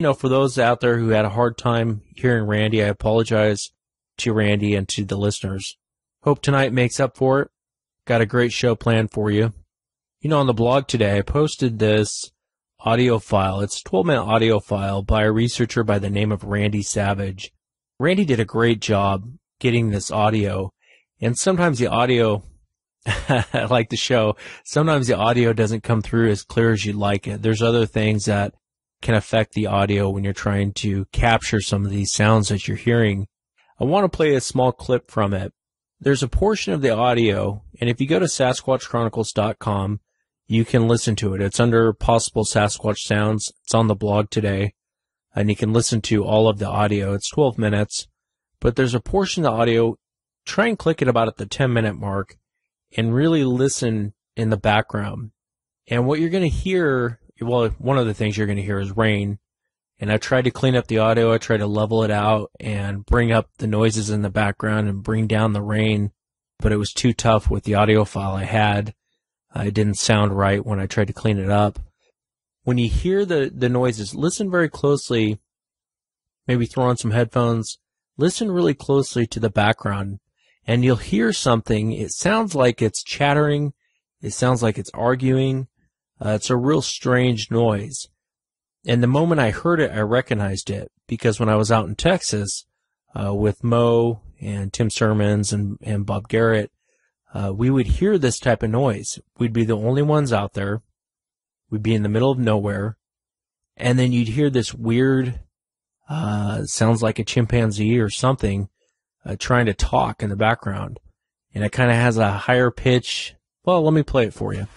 For those out there who had a hard time hearing Randy, I apologize to Randy and to the listeners. Hope tonight makes up for it. Got a great show planned for you. On the blog today, I posted this audio file. It's a 12-minute audio file by a researcher by the name of Randy Savage. Randy did a great job getting this audio, and sometimes the audio, like the show, sometimes the audio doesn't come through as clear as you'd like it. There's other things that can affect the audio when you're trying to capture some of these sounds that you're hearing. I want to play a small clip from it. There's a portion of the audio, and if you go to SasquatchChronicles.com, you can listen to it. It's under Possible Sasquatch Sounds. It's on the blog today, and you can listen to all of the audio. It's 12 minutes, but there's a portion of the audio. Try and click it about at the 10-minute mark and really listen in the background. And what you're going to hear, well, one of the things you're going to hear is rain. And I tried to clean up the audio. I tried to level it out and bring up the noises in the background and bring down the rain, but it was too tough with the audio file I had. It didn't sound right when I tried to clean it up. When you hear the noises, listen very closely. Maybe throw on some headphones. Listen really closely to the background, and you'll hear something. It sounds like it's chattering. It sounds like it's arguing. It's a real strange noise. And the moment I heard it, I recognized it, because when I was out in Texas with Mo and Tim Sermons and Bob Garrett, we would hear this type of noise. We'd be the only ones out there. We'd be in the middle of nowhere. And then you'd hear this weird, sounds like a chimpanzee or something, trying to talk in the background. And it kind of has a higher pitch. Well, let me play it for you.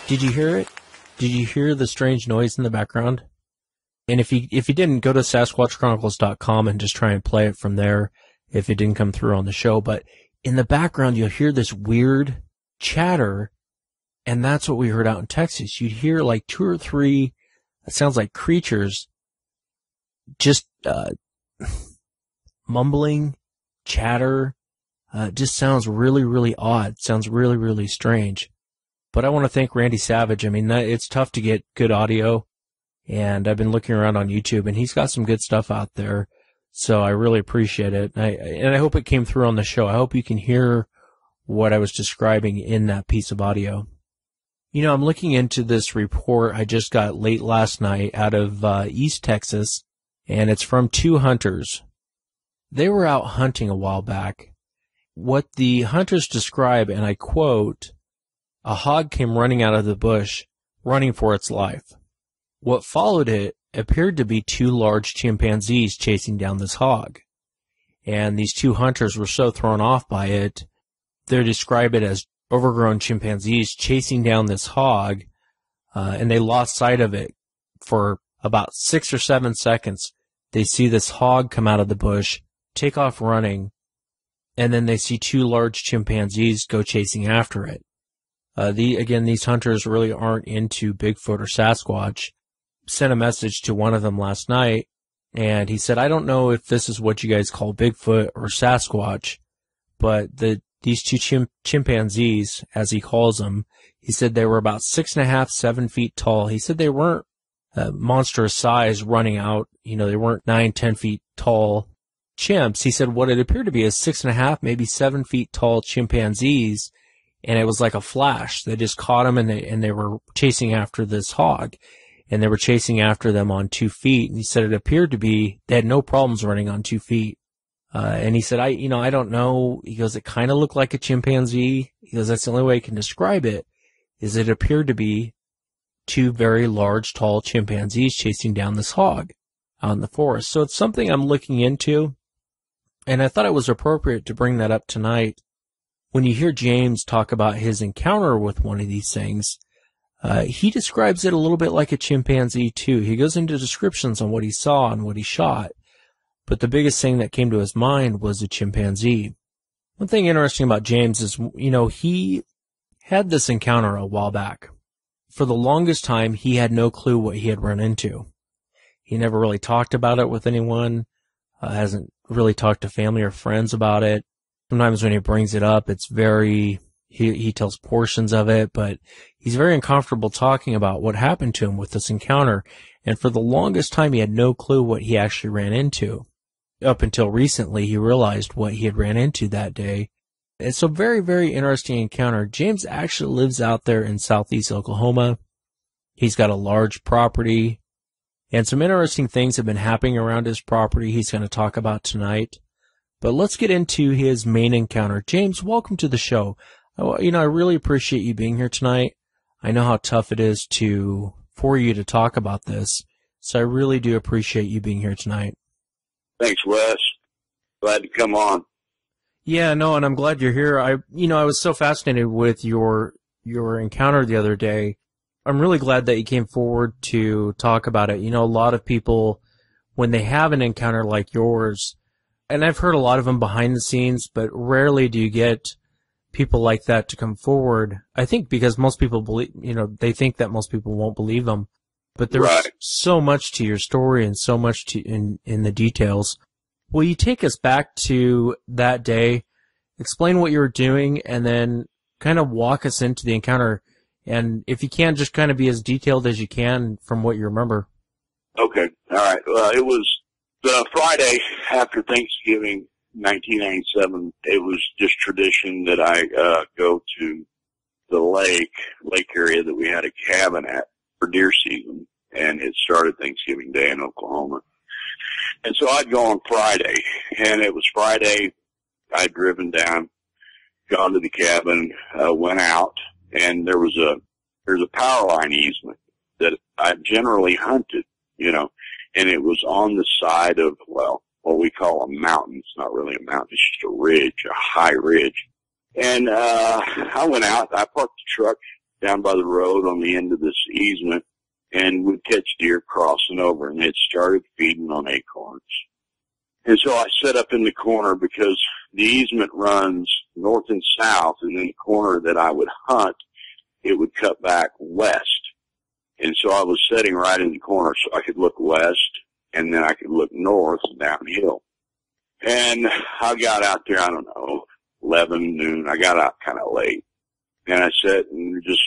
Did you hear it? Did you hear the strange noise in the background? And if you didn't, go to SasquatchChronicles.com and just try and play it from there if it didn't come through on the show. But in the background, you'll hear this weird chatter, and that's what we heard out in Texas. You'd hear like 2 or 3, it sounds like creatures, just mumbling, chatter. Just sounds really, really odd. Sounds really, really strange. But I want to thank Randy Savage. I mean, it's tough to get good audio, and I've been looking around on YouTube, and he's got some good stuff out there. So I really appreciate it. And I hope it came through on the show. I hope you can hear what I was describing in that piece of audio. I'm looking into this report I just got late last night out of East Texas, and it's from 2 hunters. They were out hunting a while back. What the hunters describe, and I quote, "A hog came running out of the bush, running for its life. What followed it appeared to be 2 large chimpanzees chasing down this hog. And these 2 hunters were so thrown off by it, they describe it as overgrown chimpanzees chasing down this hog, and they lost sight of it for about 6 or 7 seconds. They see this hog come out of the bush, take off running, and then they see 2 large chimpanzees go chasing after it. These hunters really aren't into Bigfoot or Sasquatch. Sent a message to one of them last night, and he said, I don't know if this is what you guys call Bigfoot or Sasquatch, but the these two chimpanzees, as he calls them, he said they were about 6.5, 7 feet tall. He said they weren't monstrous size running out. They weren't 9, 10 feet tall chimps. He said what it appeared to be is 6.5, maybe 7 feet tall chimpanzees. And it was like a flash. They just caught him and they were chasing after this hog. And they were chasing after them on 2 feet. And he said it appeared to be, they had no problems running on 2 feet. And he said, I don't know. He goes, it kind of looked like a chimpanzee. He goes, that's the only way I can describe it, is it appeared to be two very large, tall chimpanzees chasing down this hog out in the forest. So it's something I'm looking into. And I thought it was appropriate to bring that up tonight. When you hear James talk about his encounter with one of these things, he describes it a little bit like a chimpanzee too. He goes into descriptions on what he saw and what he shot. But the biggest thing that came to his mind was a chimpanzee. One thing interesting about James is, he had this encounter a while back. For the longest time, he had no clue what he had run into. He never really talked about it with anyone, hasn't really talked to family or friends about it. Sometimes when he brings it up, it's he tells portions of it, but he's very uncomfortable talking about what happened to him with this encounter. And for the longest time, he had no clue what he actually ran into. Up until recently, he realized what he had ran into that day. It's a very, very interesting encounter. James actually lives out there in southeast Oklahoma. He's got a large property, and some interesting things have been happening around his property he's going to talk about tonight. But let's get into his main encounter. James, welcome to the show. I really appreciate you being here tonight. I know how tough it is for you to talk about this, so I really do appreciate you being here tonight. Thanks, Wes. Glad to come on. Yeah, no, and I'm glad you're here. I was so fascinated with your encounter the other day. I'm really glad that you came forward to talk about it. A lot of people, when they have an encounter like yours, and I've heard a lot of them behind the scenes, but rarely do you get people like that to come forward. I think because most people believe, they think that most people won't believe them. But there's right. So much to your story and so much in the details. Will you take us back to that day, explain what you were doing, and then kind of walk us into the encounter? And if you can, just kind of be as detailed as you can from what you remember. Okay. All right. Well, it was the Friday after Thanksgiving, 1997. It was just tradition that I go to the lake area that we had a cabin at for deer season, and it started Thanksgiving Day in Oklahoma. And so I'd go on Friday, and it was Friday. I'd driven down, gone to the cabin, went out, and there's a power line easement that I generally hunted, and it was on the side of, what we call a mountain. It's not really a mountain. It's just a ridge, a high ridge. And I went out. I parked the truck down by the road on the end of this easement and would catch deer crossing over, and it started feeding on acorns. And so I set up in the corner because the easement runs north and south, and in the corner that I would hunt, it would cut back west. And so I was sitting right in the corner so I could look west, and then I could look north and downhill. And I got out there, 11 noon. I got out kind of late. And I sat and just,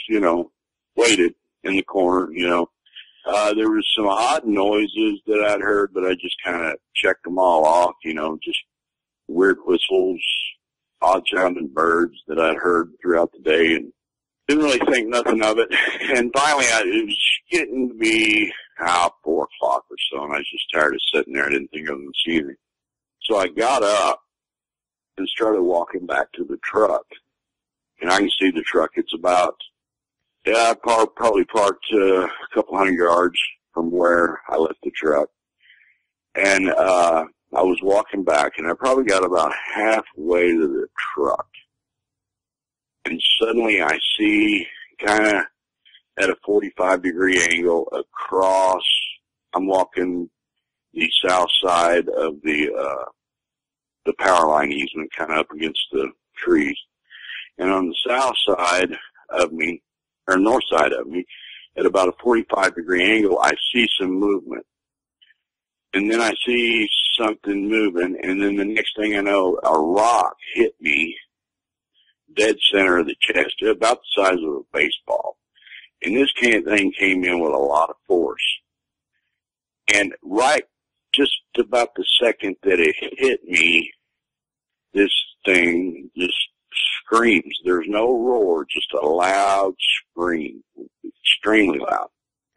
waited in the corner, There was some odd noises that I'd heard, but I just kind of checked them all off, just weird whistles, odd sounding birds that I'd heard throughout the day, and didn't really think nothing of it. And finally, it was getting to be 4 o'clock or so, and I was just tired of sitting there. I didn't think I was going to see anything. So I got up and started walking back to the truck. And I can see the truck. It's about, I probably parked a couple hundred yards from where I left the truck. And I was walking back, and I probably got about halfway to the truck. And suddenly I see kind of at a 45-degree angle across, I'm walking the south side of the power line easement, kind of up against the trees. And on the south side of me, or north side of me, at about a 45-degree angle, I see some movement. And then I see something moving, and then the next thing I know, a rock hit me dead center of the chest, about the size of a baseball. And this thing came in with a lot of force. And right just about the second that it hit me, this thing just screams. There's no roar, just a loud scream, extremely loud.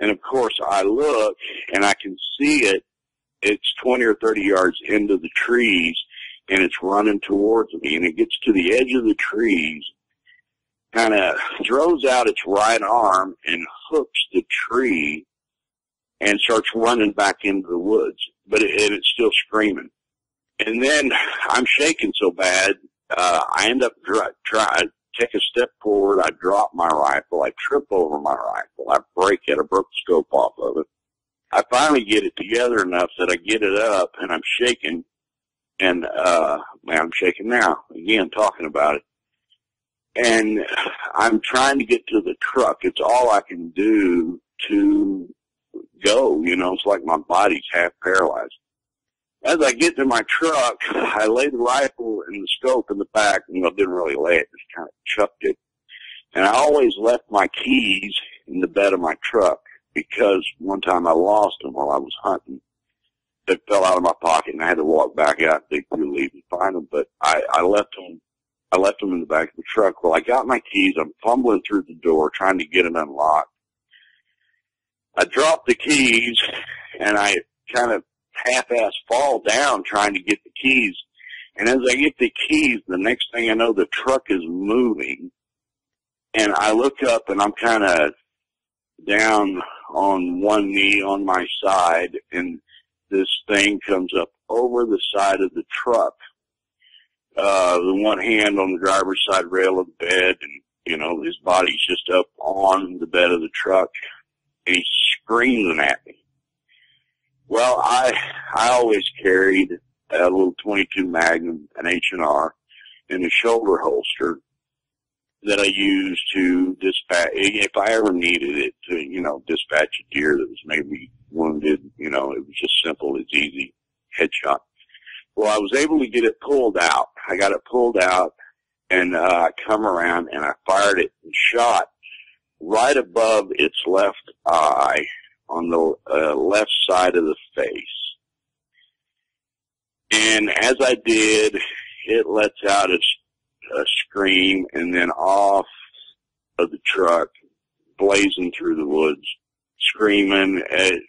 And of course I look and I can see it. It's 20 or 30 yards into the trees, and it's running towards me, and it gets to the edge of the trees, kind of throws out its right arm and hooks the tree and starts running back into the woods. But it's still screaming. And then I'm shaking so bad, I end up trying to take a step forward. I drop my rifle. I trip over my rifle. I break it. I broke the scope off of it. I finally get it together enough that I get it up, and I'm shaking. And, man, I'm shaking now, again, talking about it. And I'm trying to get to the truck. It's all I can do to go, you know. It's like my body's half paralyzed. As I get to my truck, I lay the rifle and the scope in the back. You know, didn't really lay it, just kind of chucked it. And I always left my keys in the bed of my truck, because one time I lost them while I was hunting. They fell out of my pocket, and I had to walk back out, dig through the leaves and find them. But I left them in the back of the truck. Well, I got my keys. I'm fumbling through the door, trying to get it unlocked. I drop the keys, and I kind of half-ass fall down trying to get the keys. And as I get the keys, the next thing I know, the truck is moving. And I look up, and I'm kind of down on one knee on my side, and this thing comes up over the side of the truck. The one hand on the driver's side rail of the bed, and, you know, his body's just up on the bed of the truck, and he's screaming at me. Well, I always carried a little 22 Magnum, an H&R, in a shoulder holster that I used to dispatch, if I ever needed it, to, you know, dispatch a deer that was maybe wounded. You know, it was just simple, it's easy, headshot. Well, I was able to get it pulled out. I got it pulled out, and I come around, and I fired it and shot right above its left eye on the left side of the face. And as I did, it lets out a scream, and then off of the truck, blazing through the woods, screaming. It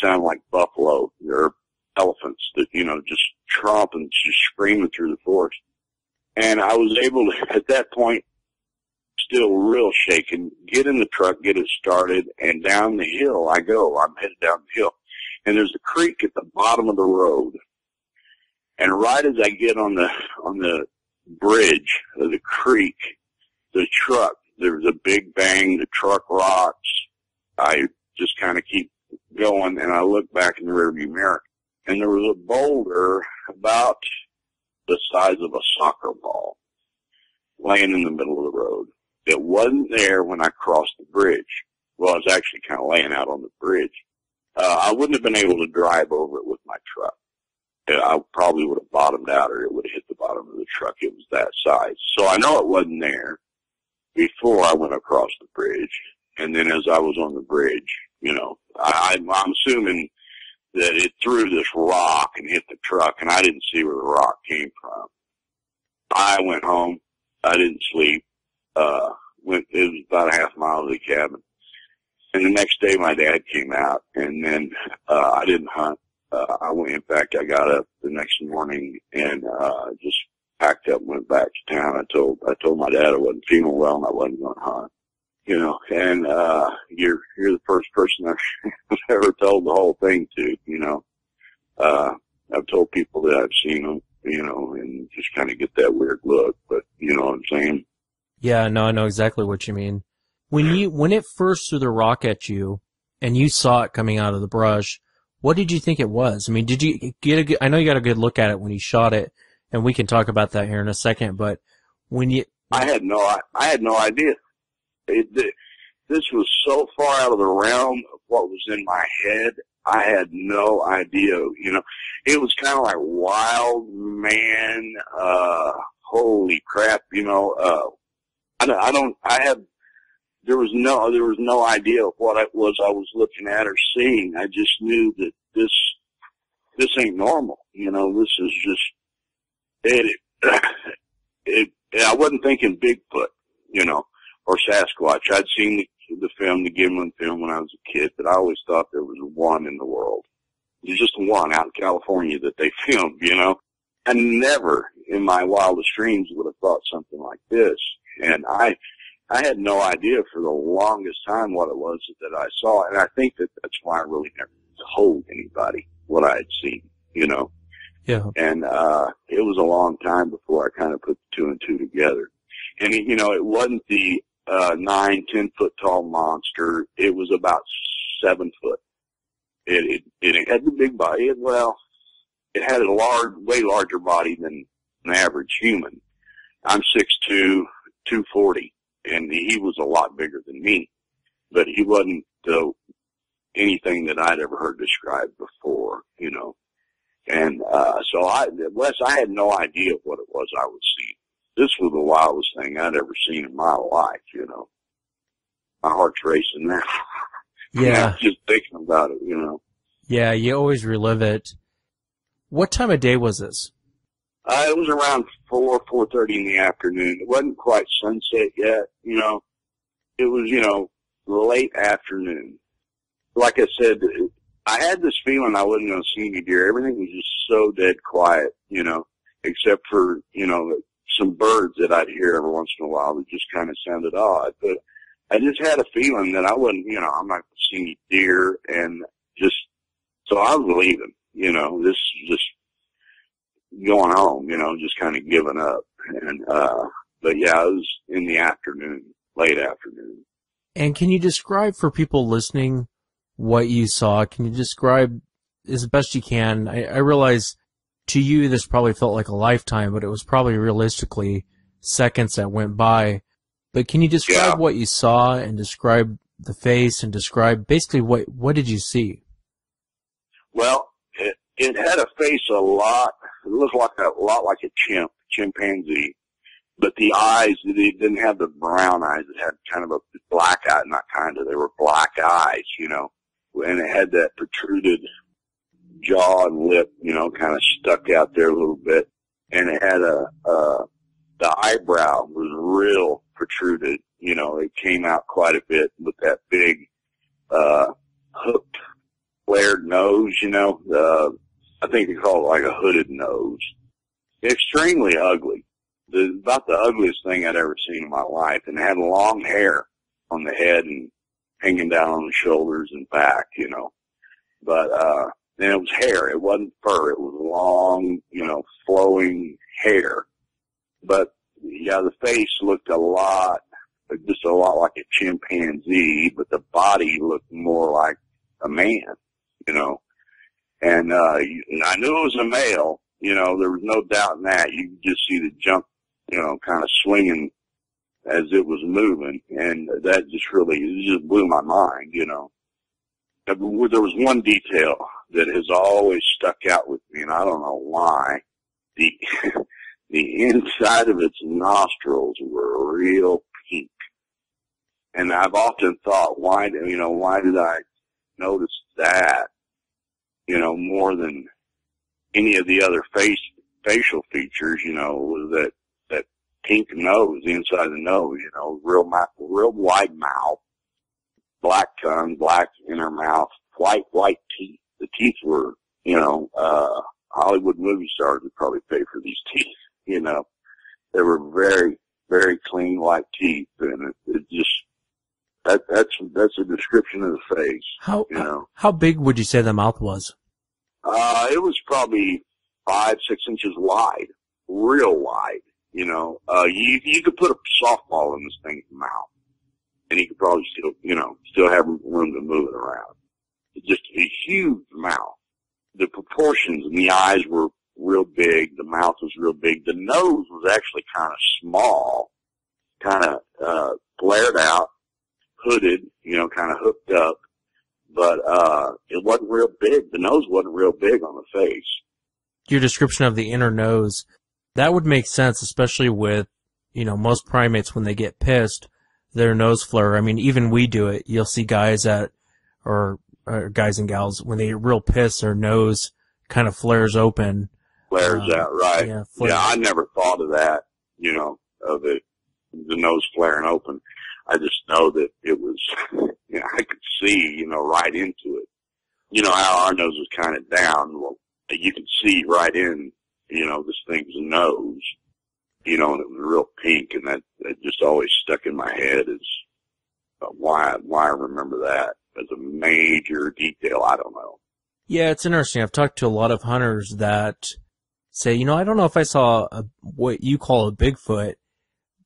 sounded like buffalo or elephants that, you know, just tromping, just screaming through the forest. And I was able to, at that point, still real shaken, get in the truck, get it started, and down the hill I go. I'm headed down the hill. And there's a creek at the bottom of the road. And right as I get on the bridge of the creek, the truck, there's a big bang, the truck rocks. I just kind of keep going, and I look back in the rearview mirror, and there was a boulder about the size of a soccer ball laying in the middle of the road. It wasn't there when I crossed the bridge. Well, I was actually kind of laying out on the bridge. I wouldn't have been able to drive over it with my truck. I probably would have bottomed out, or it would have hit the bottom of the truck. It was that size. So I know it wasn't there before I went across the bridge. And then as I was on the bridge, you know, I'm assuming that it threw this rock and hit the truck, and I didn't see where the rock came from. I went home. I didn't sleep. It was about a half mile to the cabin. And the next day my dad came out, and then I didn't hunt. In fact, I got up the next morning and just packed up and went back to town. I told my dad I wasn't feeling well and I wasn't going to hunt. You know, and you're the first person I've ever told the whole thing to. You know, I've told people that I've seen them, you know, and just kind of get that weird look. But you know what I'm saying? Yeah, no, I know exactly what you mean. When it first threw the rock at you and you saw it coming out of the brush, what did you think it was? I mean, did you get I know you got a good look at it when you shot it, and we can talk about that here in a second, but I had no idea. This was so far out of the realm of what was in my head. I had no idea, you know. It was kind of like wild man, holy crap, you know, there was no idea of what it was I was looking at or seeing. I just knew that this ain't normal. This is just, I wasn't thinking Bigfoot, or Sasquatch. I'd seen the film, the Gimlin film, when I was a kid, but I always thought there was one in the world. There's just one out in California that they filmed, I never in my wildest dreams would have thought something like this. And I had no idea for the longest time what it was that I saw. And I think that's why I really never told anybody what I had seen, Yeah. And, it was a long time before I kind of put the two and two together. And, it wasn't the, 9-10 foot tall monster. It was about 7 foot. It had the big body. It had a way larger body than an average human. I'm 6'2", 240, and he was a lot bigger than me, but he wasn't anything that I'd ever heard described before, And so Wes, I had no idea what it was I was seeing. This was the wildest thing I'd ever seen in my life, My heart's racing now. Yeah. Just thinking about it, Yeah, you always relive it. What time of day was this? It was around 4:30 in the afternoon. It wasn't quite sunset yet, It was, late afternoon. Like I said, I had this feeling I wasn't going to see any deer. Everything was just so dead quiet, except for, some birds that I'd hear every once in a while that just kind of sounded odd. But I just had a feeling that I wasn't, I'm not going to see any deer, and so I was leaving, this is just going home, just kind of giving up. And, but yeah, it was in the afternoon, late afternoon. And can you describe for people listening what you saw? Can you describe as best you can? I realize to you this probably felt like a lifetime, but it was probably realistically seconds that went by. But can you describe what you saw and describe the face and describe basically what did you see? Well, it had a face it looked like a lot like a chimpanzee, but the eyes, it didn't have the brown eyes. It had kind of a black eye, they were black eyes, and it had that protruded jaw and lip, kind of stuck out there a little bit. And it had the eyebrow was real protruded, it came out quite a bit with that big, hooked, flared nose, I think they call it like a hooded nose. Extremely ugly. About the ugliest thing I'd ever seen in my life. And it had long hair on the head and hanging down on the shoulders and back, But, and it was hair. It wasn't fur. It was long, flowing hair. But, yeah, the face looked just a lot like a chimpanzee, but the body looked more like a man, And, I knew it was a male, there was no doubt in that. You could just see the jump, kind of swinging as it was moving. And that just blew my mind, There was one detail that has always stuck out with me, and I don't know why. The inside of its nostrils were real pink. And I've often thought, why did I notice that, more than any of the other facial features, was that pink nose, the inside of the nose, real wide mouth, black tongue, black inner mouth, white teeth. The teeth were, Hollywood movie stars would probably pay for these teeth, They were very, very clean white teeth, and it just, that's a description of the face. How big would you say the mouth was? It was probably 5-6 inches wide, real wide, you could put a softball in this thing's mouth, and he could probably still have room to move it around. It's just a huge mouth. The proportions in the eyes were real big. The mouth was real big. The nose was actually kind of small, kind of, flared out, hooded, kind of hooked up, but, it wasn't real big. The nose wasn't real big on the face. Your description of the inner nose, that would make sense, especially with most primates, when they get pissed, their nose flare. I mean, even we do it. You'll see guys or guys and gals, when they get real pissed, their nose kind of flares open. Flares out, right. Yeah, I never thought of that, of the nose flaring open. I just know that it was, I could see, right into it. How our nose was kind of down. Well, you could see right in, this thing's nose, and it was real pink, and that just always stuck in my head as why I remember that as a major detail. I don't know. Yeah, it's interesting. I've talked to a lot of hunters that say, I don't know if I saw what you call a Bigfoot,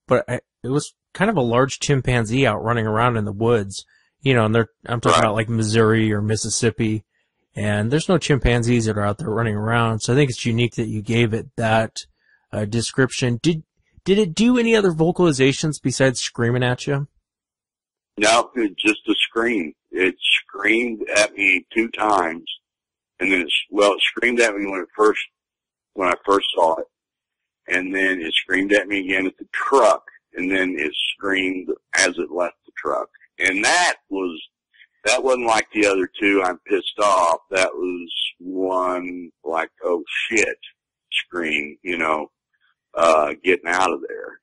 but it was kind of a large chimpanzee out running around in the woods, and I'm talking about like Missouri or Mississippi, and there's no chimpanzees that are out there running around. So I think it's unique that you gave it that description. Did it do any other vocalizations besides screaming at you? No, just a scream. It screamed at me 2 times, and then it screamed at me when I first saw it, and then it screamed at me again at the truck, and then it screamed as it left the truck. And that wasn't like the other 2, I'm pissed off. That was one like, oh shit, scream, getting out of there,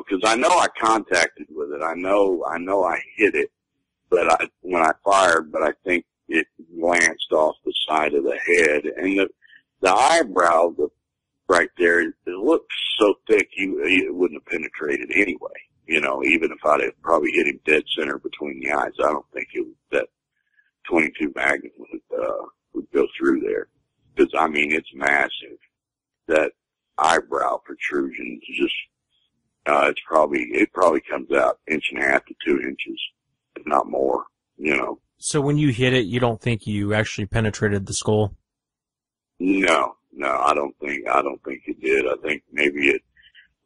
cause I know I contacted with it. I know I hit it, when I fired, but I think it glanced off the side of the head, and the eyebrow, right there, it looked so thick it wouldn't have penetrated anyway. Even if I'd have probably hit him dead center between the eyes, I don't think that 22 Magnum would go through there. Because it's massive. That eyebrow protrusion is just it probably comes out 1.5 to 2 inches, if not more. So when you hit it, you don't think you actually penetrated the skull? No, I don't think it did. I think maybe it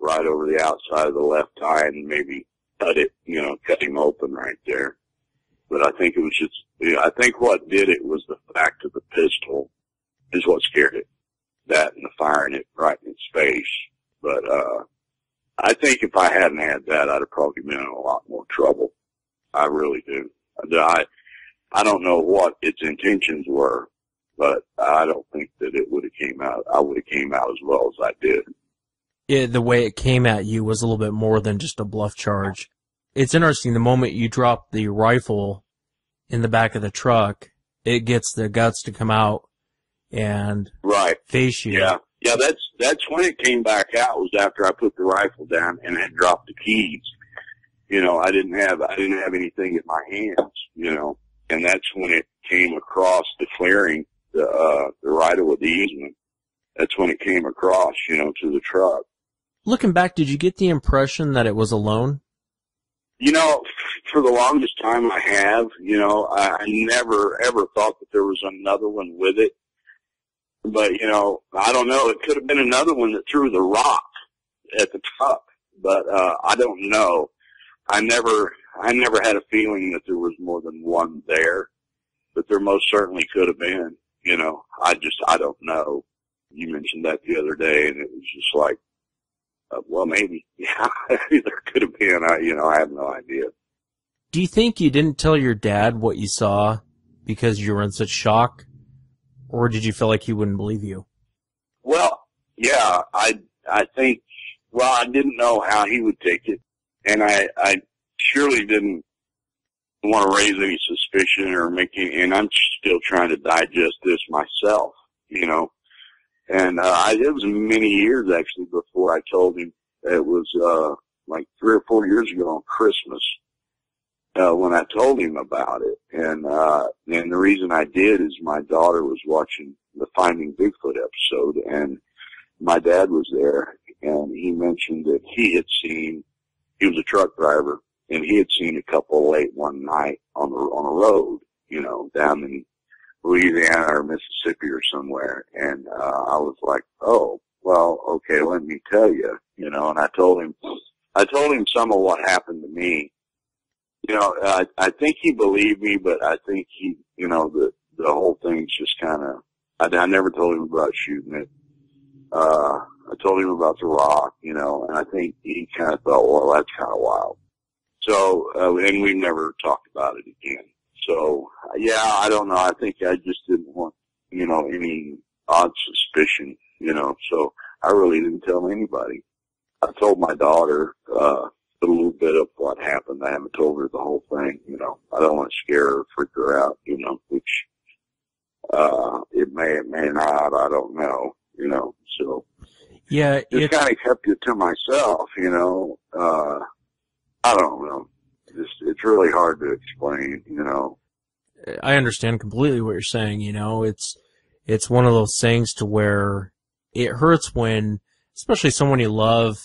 right over the outside of the left eye and maybe cut him open right there. But I think it was I think what did it was the fact of the pistol is what scared it. That and the firing it right in its face. But, I think if I hadn't had that, I'd have probably been in a lot more trouble. I really do. I don't know what its intentions were, but I don't think that it would have came out. I would have came out as well as I did. Yeah, the way it came at you was a little bit more than just a bluff charge. It's interesting, the moment you drop the rifle in the back of the truck, it gets the guts to come out and face you. Yeah, that's when it came back out, was after I put the rifle down and had dropped the keys. I didn't have anything in my hands, and that's when it came across the clearing, the right-of-way easement. That's when it came across, to the truck. Looking back, did you get the impression that it was alone? For the longest time I have, I never ever thought that there was another one with it. But, I don't know. It could have been another one that threw the rock at the truck. But, I don't know. I never had a feeling that there was more than one there. But there most certainly could have been, I don't know. You mentioned that the other day, and it was just like, well, maybe. Yeah, there could have been. I have no idea. Do you think you didn't tell your dad what you saw because you were in such shock? Or did you feel like he wouldn't believe you? Well, yeah, I think, I didn't know how he would take it. And I surely didn't want to raise any suspicion or and I'm still trying to digest this myself, And, it was many years actually before I told him. It was, like 3 or 4 years ago on Christmas, when I told him about it. And the reason I did is my daughter was watching the Finding Bigfoot episode, and my dad was there, and he mentioned that he was a truck driver, and he had seen a couple late one night on a road, down in Louisiana or Mississippi or somewhere. And I was like, oh, well, okay, let me tell you, and I told him some of what happened to me. I think he believed me, but I think he, the whole thing's just kind of, I never told him about shooting it. I told him about the rock, you know, and I think he kind of thought, well, that's kind of wild. So, and we never talked about it again. So, yeah, I don't know. I think I just didn't want, you know, any odd suspicion, you know, so I really didn't tell anybody. I told my daughter, a little bit of what happened. I haven't told her the whole thing, you know. I don't want to scare her, freak her out, you know, which, it may not, I don't know, you know, so. Yeah. Just kind of kept it to myself, you know, I don't know. It's really hard to explain, you know. I understand completely what you're saying, you know. It's one of those things to where it hurts when, especially someone you love,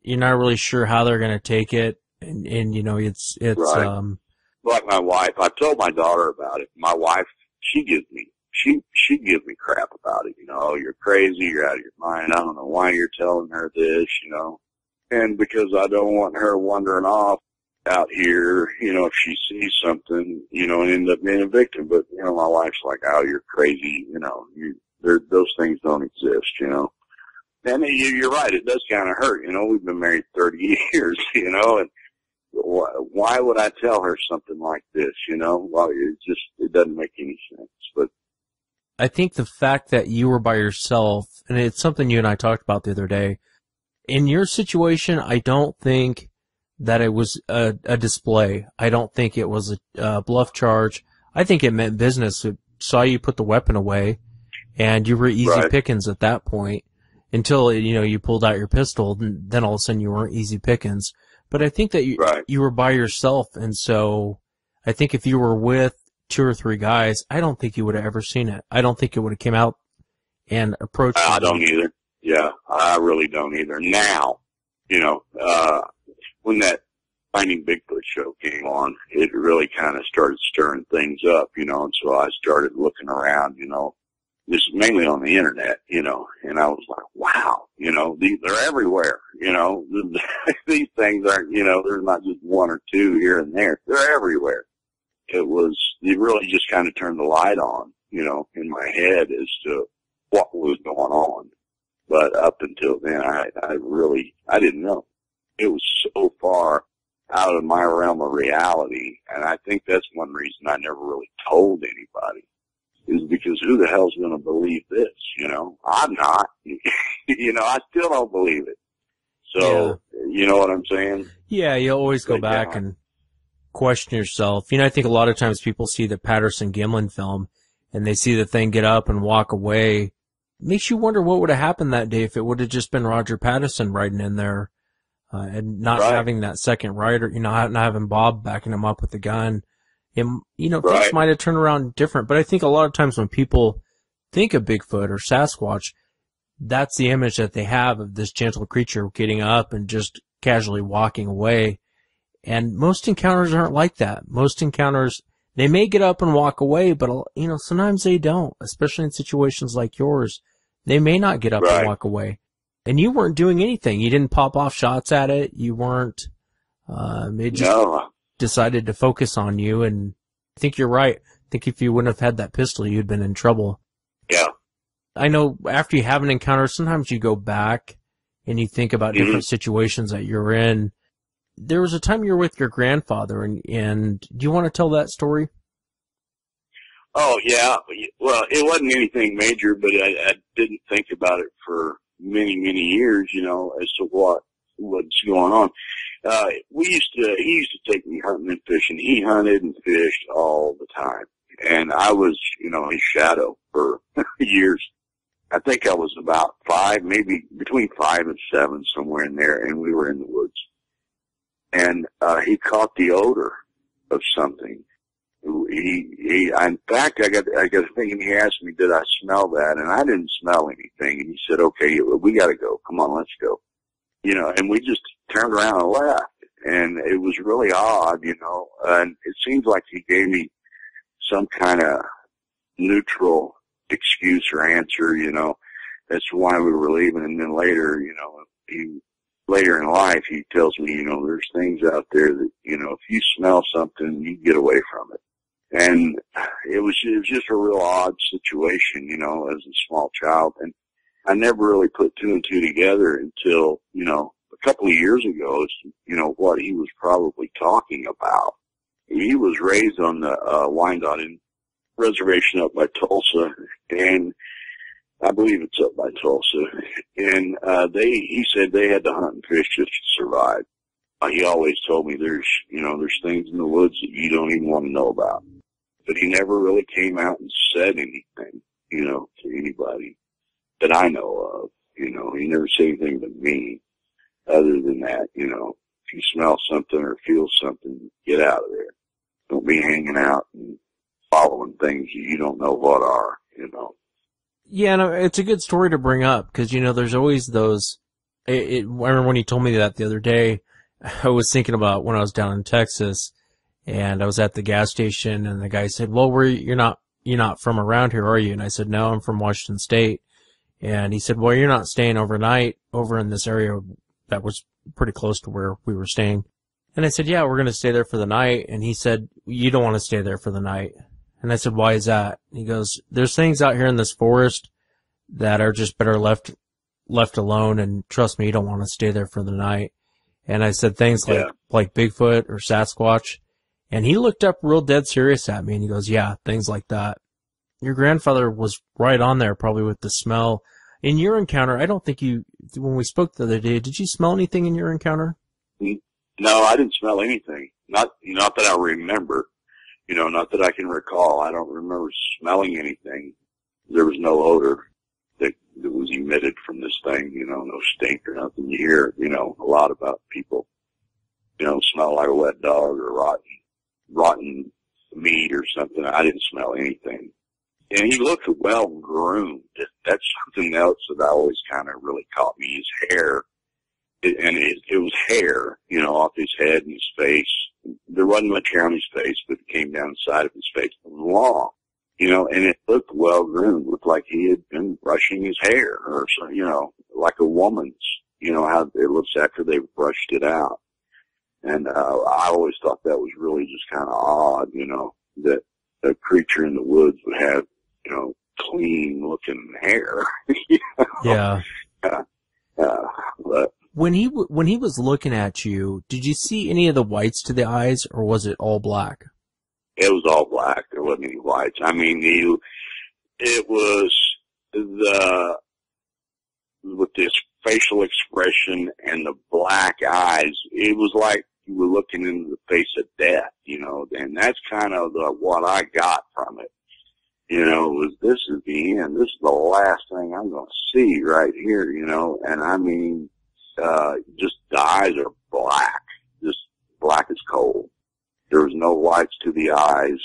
you're not really sure how they're going to take it. And, you know, it's, right. Like my wife, I told my daughter about it. My wife, she gives me crap about it, you know. Oh, you're crazy, you're out of your mind. I don't know why you're telling her this, you know. And because I don't want her wandering off out here, you know, if she sees something, you know, and end up being a victim. But, you know, my wife's like, oh, you're crazy, you know, those things don't exist, you know. And you're right, it does kind of hurt, you know. We've been married 30 years, you know, and why would I tell her something like this, you know? Well, it doesn't make any sense. But I think the fact that you were by yourself, and it's something you and I talked about the other day, in your situation, I don't think that it was a display. I don't think it was a bluff charge. I think it meant business. It saw you put the weapon away, and you were easy right. pickings at that point until, you know, you pulled out your pistol, and then all of a sudden you weren't easy pickings. But I think that you were by yourself, and so I think if you were with 2 or 3 guys, I don't think you would have ever seen it. I don't think it would have came out and approached you. I don't either. Yeah, I really don't either. Now, you know, when that Finding Bigfoot show came on, it really kind of started stirring things up, you know, and so I started looking around, you know, just mainly on the internet, you know, and I was like, wow, you know, they're everywhere, you know, these things aren't, you know, there's not just 1 or 2 here and there. They're everywhere. It really just kind of turned the light on, you know, in my head as to what was going on. But up until then, I didn't know. It was so far out of my realm of reality, and I think that's one reason I never really told anybody, is because who the hell's going to believe this, you know? I'm not. You know, I still don't believe it. So, yeah. You know what I'm saying? Yeah, you always go back and question yourself. You know, I think a lot of times people see the Patterson-Gimlin film, and they see the thing get up and walk away. It makes you wonder what would have happened that day if it would have just been Roger Patterson riding in there, and not having that second rider, you know, not having Bob backing him up with the gun. And, you know, things might have turned around different. But I think a lot of times when people think of Bigfoot or Sasquatch, that's the image that they have of this gentle creature getting up and just casually walking away. And most encounters aren't like that. Most encounters, they may get up and walk away, but, you know, sometimes they don't, especially in situations like yours. They may not get up and walk away. And you weren't doing anything. You didn't pop off shots at it. You weren't, it just decided to focus on you. And I think you're right. I think if you wouldn't have had that pistol, you'd been in trouble. Yeah. I know after you have an encounter, sometimes you go back and you think about different situations that you're in. There was a time you were with your grandfather, and do you want to tell that story? Oh, yeah. Well, it wasn't anything major, but I didn't think about it for many, many years, you know, as to what's going on. He used to take me hunting and fishing. He hunted and fished all the time. And I was, you know, his shadow for years. I think I was about 5, maybe between 5 and 7, somewhere in there, and we were in the woods. And he caught the odor of something. In fact, I got thinking, he asked me, did I smell that? And I didn't smell anything. And he said, okay, we got to go. Come on, let's go. You know, and we just turned around and left. And it was really odd, you know, and it seems like he gave me some kind of neutral excuse or answer, you know, as to why we were leaving. And then later, you know, later in life, he tells me, you know, there's things out there that, you know, if you smell something, you get away from it. And it was just a real odd situation, you know, as a small child. And I never really put two and two together until, a couple of years ago, what he was probably talking about. He was raised on the Wyandotte Reservation up by Tulsa, and I believe it's up by Tulsa. And he said they had to hunt and fish just to survive. He always told me there's things in the woods that you don't even want to know about. But he never really came out and said anything, to anybody that I know of. He never said anything to me other than that, if you smell something or feel something, get out of there. Don't be hanging out and following things you don't know what are, Yeah, no, it's a good story to bring up because, there's always those. I remember when you told me that the other day, I was thinking about when I was down in Texas and I was at the gas station and the guy said, well, you're not from around here, are you? And I said, no, I'm from Washington State. And he said, well, you're not staying overnight over in this area that was pretty close to where we were staying. And I said, yeah, we're going to stay there for the night. And he said, you don't want to stay there for the night. And I said, why is that? And he goes, there's things out here in this forest that are just better left alone. And trust me, you don't want to stay there for the night. And I said things like Bigfoot or Sasquatch. And he looked up real dead serious at me and he goes, yeah, things like that. Your grandfather was right on there probably with the smell. In your encounter, I don't think when we spoke the other day, did you smell anything in your encounter? No, I didn't smell anything. Not that I remember. Not that I can recall. I don't remember smelling anything. There was no odor that was emitted from this thing, no stink or nothing. You hear, a lot about people, smell like a wet dog or rotten meat or something. I didn't smell anything. And he looked well groomed. That's something else that always kind of really caught me, his hair. It was hair, off his head and his face. There wasn't much hair on his face, but it came down the side of his face. It was long, and it looked well groomed. It looked like he had been brushing his hair or something, like a woman's, how it looks after they've brushed it out. And I always thought that was really just kind of odd, that a creature in the woods would have, clean looking hair. Yeah. But when he was looking at you, did you see any of the whites to the eyes, or was it all black? it was all black. There wasn't any whites. I mean, it was with this facial expression and the black eyes, it was like you were looking into the face of death, and that's kind of what I got from it. Was this is the end. This is the last thing I'm going to see right here, and I mean, just the eyes are black, just black as coal. There was no whites to the eyes.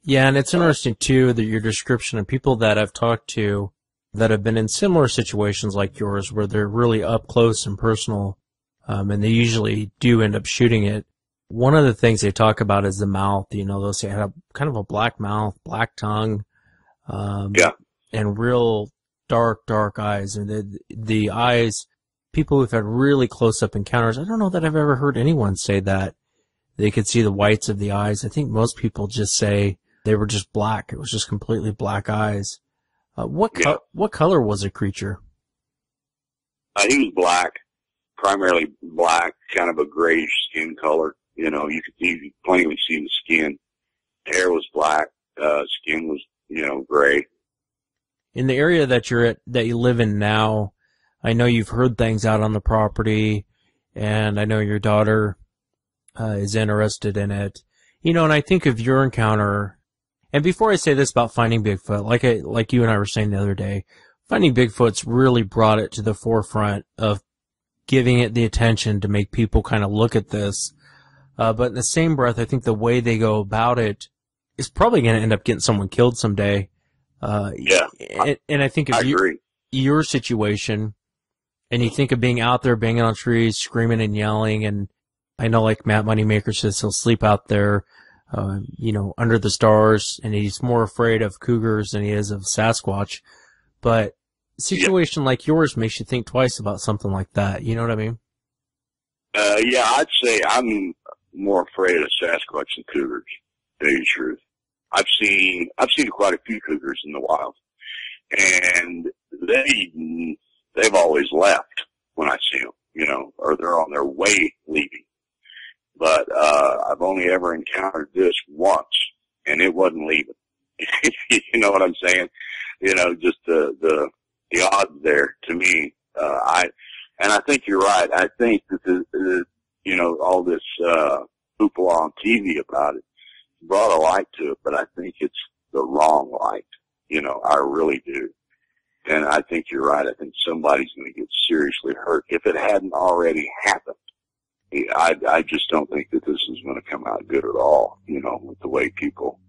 Yeah, and it's interesting, too, that your description of people that I've talked to that have been in similar situations like yours where they're really up close and personal, and they usually do end up shooting it. One of the things they talk about is the mouth. They'll say it had kind of a black mouth, black tongue, and real dark eyes. And the eyes, people who've had really close-up encounters, I don't know that I've ever heard anyone say that they could see the whites of the eyes. I think most people just say they were just black. It was just completely black eyes. What color was the creature? He was black, primarily black, kind of a grayish skin color. You could plainly see the skin. Hair was black. Skin was, gray. In the area that you live in now, I know you've heard things out on the property, and I know your daughter is interested in it. And I think of your encounter. And before I say this about finding Bigfoot, like you and I were saying the other day, finding Bigfoot's really brought it to the forefront of giving it the attention to make people kind of look at this. But in the same breath, I think the way they go about it is probably going to end up getting someone killed someday. And I think of your situation, and you think of being out there banging on trees, screaming and yelling, and I know like Matt Moneymaker says he'll sleep out there, under the stars, and he's more afraid of cougars than he is of Sasquatch. But a situation like yours makes you think twice about something like that. You know what I mean? I'd say I'm more afraid of Sasquatch than cougars, to tell you the truth. I've seen quite a few cougars in the wild, and they've always left when I see them, you know, or they're on their way leaving. But, I've only ever encountered this once, and it wasn't leaving. You know what I'm saying? You know, just the odds there to me, and I think you're right. I think that you know, all this, hoopla on TV about it brought a light to it, but I think it's the wrong light. You know, I really do. And I think you're right. I think somebody's going to get seriously hurt if it hadn't already happened. I just don't think that this is going to come out good at all, you know, with the way people,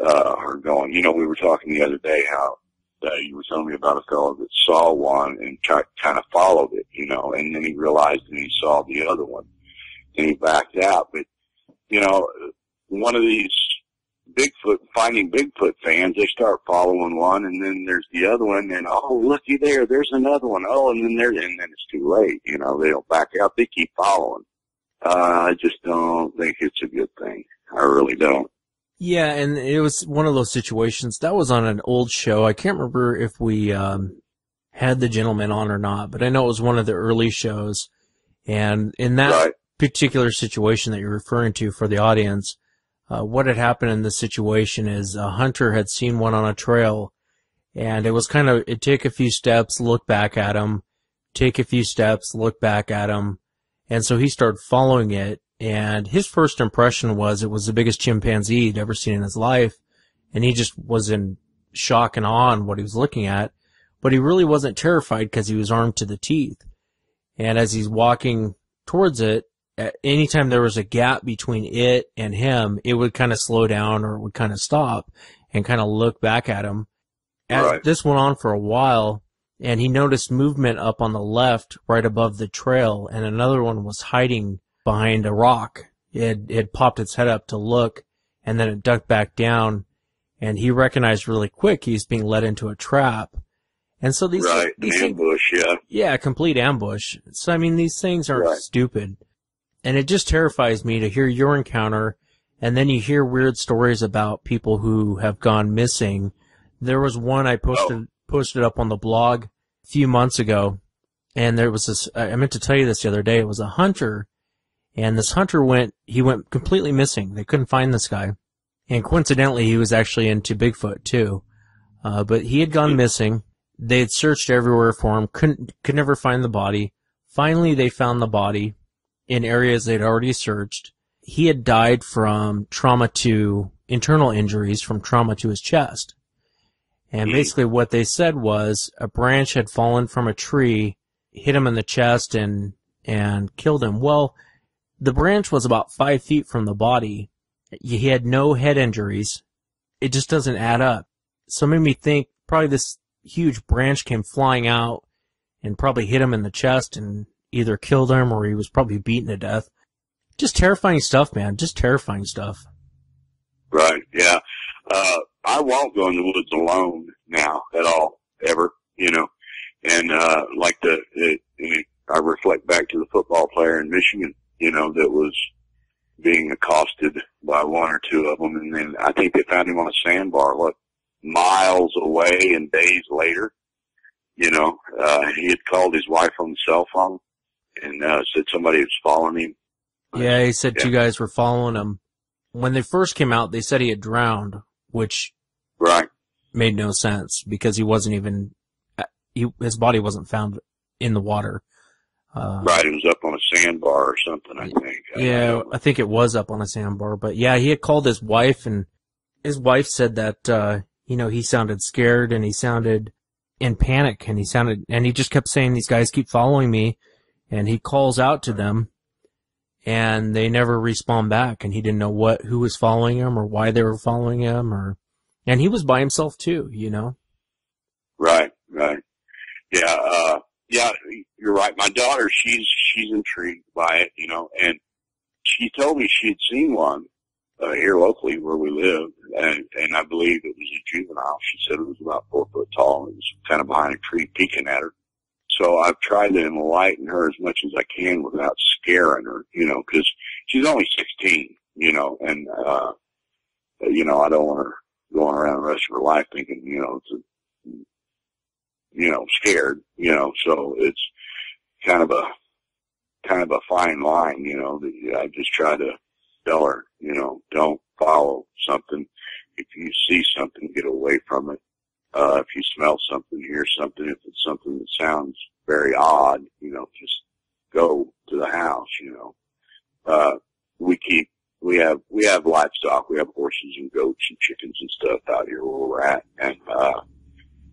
are going. You know, we were talking the other day how, you were telling me about a fellow that saw one and kind of followed it, you know, and then he realized that he saw the other one and he backed out. But, you know, one of these finding Bigfoot fans, they start following one, and then there's the other one, and oh, looky there's another one. Oh, and then it's too late. You know, they don't back out. They keep following. I just don't think it's a good thing. I really don't. Yeah, and it was one of those situations. That was on an old show. I can't remember if we had the gentleman on or not, but I know it was one of the early shows. And in that particular situation that you're referring to for the audience, what had happened in this situation is a hunter had seen one on a trail, and it was it'd take a few steps, look back at him, take a few steps, look back at him. And so he started following it, and his first impression was it was the biggest chimpanzee he'd ever seen in his life, and he just was in shock and awe on what he was looking at, but he really wasn't terrified because he was armed to the teeth. And as he's walking towards it, anytime there was a gap between it and him, it would kind of slow down or it would kind of stop and kind of look back at him. As this went on for a while, and he noticed movement up on the left right above the trail, and another one was hiding behind a rock. It had popped its head up to look, and then it ducked back down, and he recognized really quick he's being led into a trap. And so these ambush, yeah, complete ambush. So I mean, these things aren't stupid. And it just terrifies me to hear your encounter, and then you hear weird stories about people who have gone missing. There was one I posted up on the blog a few months ago, and there was this, I meant to tell you this the other day, it was a hunter, and this hunter went completely missing. They couldn't find this guy. And coincidentally, he was actually into Bigfoot too. But he had gone missing. They had searched everywhere for him, could never find the body. Finally, they found the body in areas they'd already searched. He had died from internal injuries from trauma to his chest. And basically what they said was a branch had fallen from a tree, hit him in the chest and killed him. Well, the branch was about 5 feet from the body. He had no head injuries. It just doesn't add up. So it made me think probably this huge branch came flying out and probably hit him in the chest and either killed him or he was probably beaten to death. Just terrifying stuff, man. Just terrifying stuff. Right, yeah. I won't go in the woods alone now at all, ever, you know. And, I reflect back to the football player in Michigan, you know, that was being accosted by one or two of them. And then I think they found him on a sandbar, miles away and days later. You know, he had called his wife on the cell phone and said somebody was following him. Yeah, he said two guys were following him. When they first came out, they said he had drowned, which made no sense because he wasn't even, his body wasn't found in the water. It was up on a sandbar or something, I think. I think it was up on a sandbar. But yeah, he had called his wife, and his wife said that, he sounded scared and he sounded in panic, and he just kept saying, these guys keep following me, and he calls out to them, and they never respond back, and he didn't know who was following him or why they were following him, and he was by himself too, you know? Right. Yeah, you're right. My daughter, she's intrigued by it, you know, and she told me she had seen one, here locally where we live, and I believe it was a juvenile. She said it was about 4 foot tall and it was kind of behind a tree peeking at her. So I've tried to enlighten her as much as I can without scaring her, you know, because she's only 16, you know, and, I don't want her going around the rest of her life thinking, scared, so it's kind of a fine line, that I just try to tell her, don't follow something. If you see something, get away from it. If you smell something, hear something, if it's something that sounds very odd, just go to the house, we have livestock. We have horses and goats and chickens and stuff out here where we're at. And,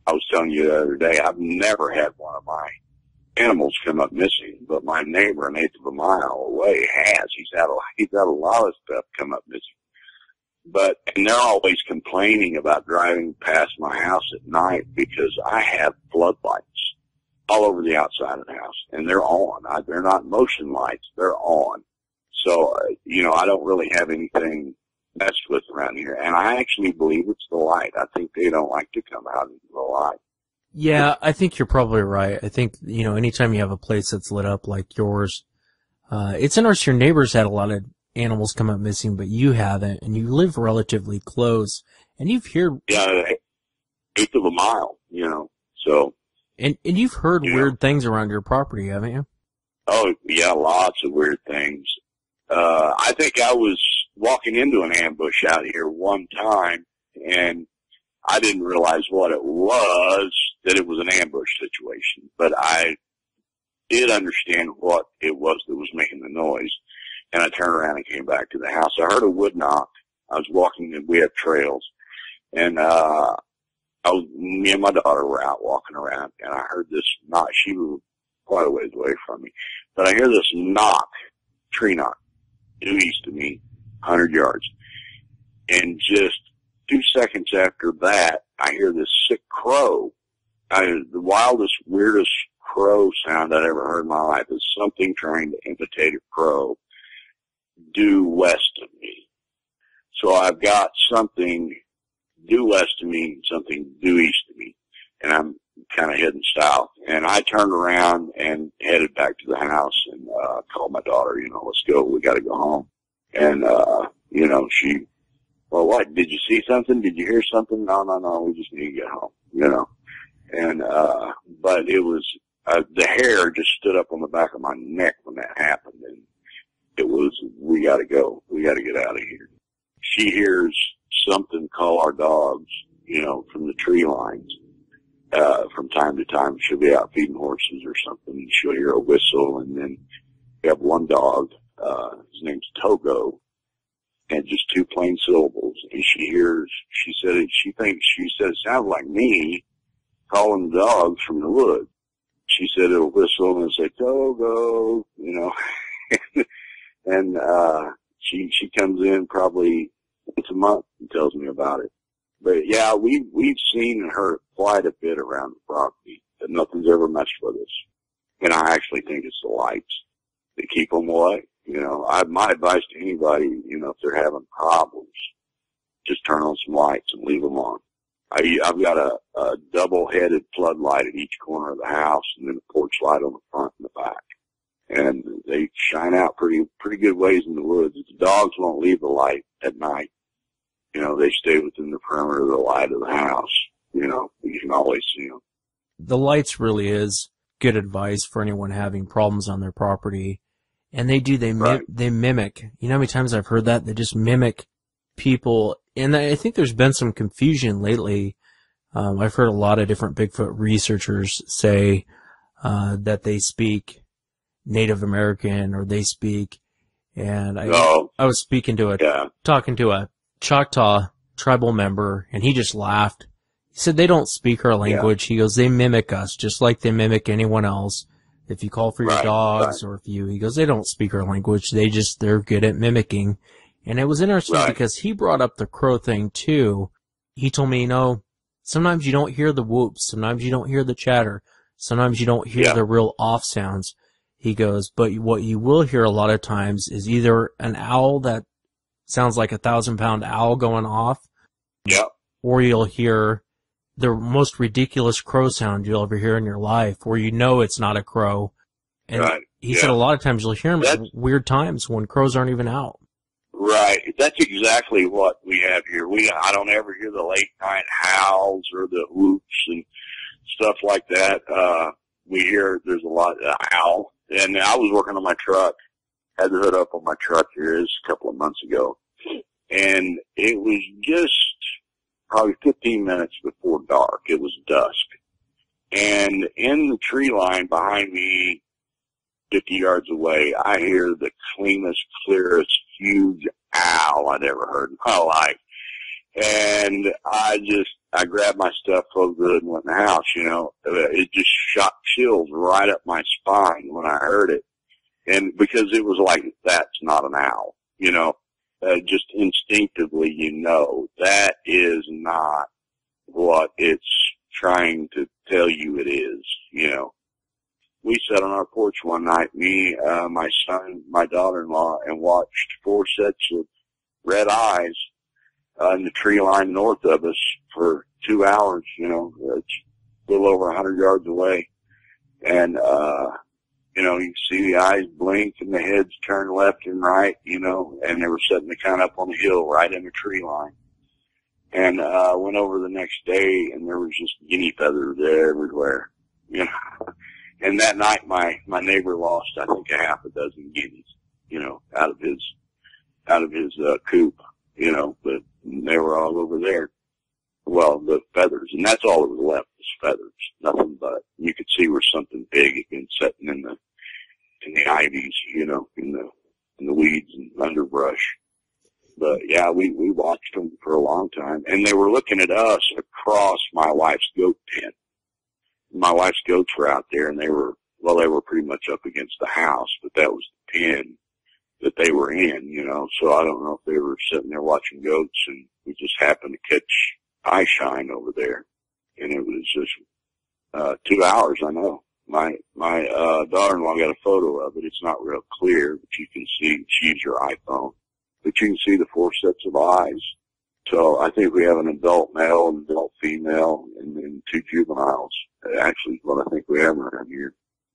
I was telling you the other day, I've never had one of my animals come up missing, but my neighbor an eighth of a mile away has. He's had a lot of stuff come up missing. And they're always complaining about driving past my house at night because I have floodlights all over the outside of the house, and they're on. They're not motion lights. They're on. So, I don't really have anything messed with around here, and I actually believe it's the light. I think they don't like to come out into the light. Yeah, I think you're probably right. I think, anytime you have a place that's lit up like yours, it's interesting. Your neighbors had a lot of animals come up missing, but you haven't, and you live relatively close, and you've heard... Yeah, eighth of a mile, so... And you've heard weird things around your property, haven't you? Oh, yeah, lots of weird things. I think I was walking into an ambush out here one time, and I didn't realize what it was, that it was an ambush situation. But I did understand what it was that was making the noise, and I turned around and came back to the house. I heard a wood knock. I was walking, and we have trails, and me and my daughter were out walking around, and I heard this knock. She was quite a ways away from me, but I hear this knock, tree knock, due east of me, 100 yards. And just 2 seconds after that, I hear this sick crow. The wildest, weirdest crow sound I'd ever heard in my life is something trying to imitate a crow due west of me. So I've got something due west of me, something due east of me, and I'm kind of heading south. And I turned around and headed back to the house and called my daughter, let's go, we got to go home. And, she, well, what, did you see something? Did you hear something? No, we just need to get home, And, but it was, the hair just stood up on the back of my neck when that happened. And it was, we got to go. We got to get out of here. She hears something call our dogs, from the tree lines. From time to time, she'll be out feeding horses or something, and she'll hear a whistle, and then we have one dog, his name's Togo, and just 2 plain syllables, and she said it sounds like me calling the dogs from the woods. She said it'll whistle and say, Togo, and, she comes in probably once a month and tells me about it. But yeah, we've seen her quite a bit around the property, but nothing's ever messed with us. And I actually think it's the lights that keep them away. My advice to anybody, if they're having problems, just turn on some lights and leave them on. I've got a double-headed floodlight at each corner of the house, and then a porch light on the front and the back. And they shine out pretty good ways in the woods. The dogs won't leave the light at night. They stay within the perimeter of the light of the house. You can always see them. The lights really is good advice for anyone having problems on their property. And they mimic. You know how many times I've heard that? They just mimic people. And I think there's been some confusion lately. I've heard a lot of different Bigfoot researchers say that they speak Native American or they speak. And I was talking to a Choctaw tribal member, and he just laughed. He said they don't speak our language. Yeah. He goes, they mimic us just like they mimic anyone else. If you call for your dogs or he goes, they don't speak our language. They're good at mimicking. And it was interesting because he brought up the crow thing too. He told me, sometimes you don't hear the whoops. Sometimes you don't hear the chatter. Sometimes you don't hear the real off sounds. He goes, but what you will hear a lot of times is either an owl that sounds like a 1,000-pound owl going off. Yep. Or you'll hear the most ridiculous crow sound you'll ever hear in your life, where it's not a crow. And he said a lot of times you'll hear them at weird times when crows aren't even out. Right. That's exactly what we have here. I don't ever hear the late night howls or the whoops and stuff like that. We hear there's a lot of owl. And I was working on my truck, had the hood up on my truck here a couple of months ago. And it was just probably 15 minutes before dark. It was dusk. And in the tree line behind me, 50 yards away, I hear the cleanest, clearest, huge owl I'd ever heard in my life. And I grabbed my stuff, closed the hood, and went in the house, you know. It just shot chills right up my spine when I heard it. And because it was like, that's not an owl, you know. Just instinctively, you know, that is not what it's trying to tell you it is, you know. We sat on our porch one night, me, my son, my daughter-in-law, and watched 4 sets of red eyes in the tree line north of us for 2 hours, you know. It's a little over 100 yards away. And, you know, you can see the eyes blink and the heads turn left and right, you know, and they were sitting kind of up on the hill right in the tree line. And went over the next day, and there was just guinea feathers everywhere, you know. And that night, my neighbor lost, I think, a half a dozen guineas, you know, out of his coop, you know, but they were all over there. Well, the feathers, and that's all that was left was feathers, nothing but. You could see where something big had been sitting in the ivies, you know, in the weeds and underbrush. But yeah, we watched them for a long time, and they were looking at us across my wife's goat pen. My wife's goats were out there, and they were pretty much up against the house, but that was the pen that they were in, you know. So I don't know if they were sitting there watching goats, and we just happened to catch eye shine over there, and it was just 2 hours. I know my daughter-in-law got a photo of it. It's not real clear, but you can see. She used her iPhone, but you can see the 4 sets of eyes. So I think we have an adult male, an adult female, and then 2 juveniles. Actually, what I think we have around here.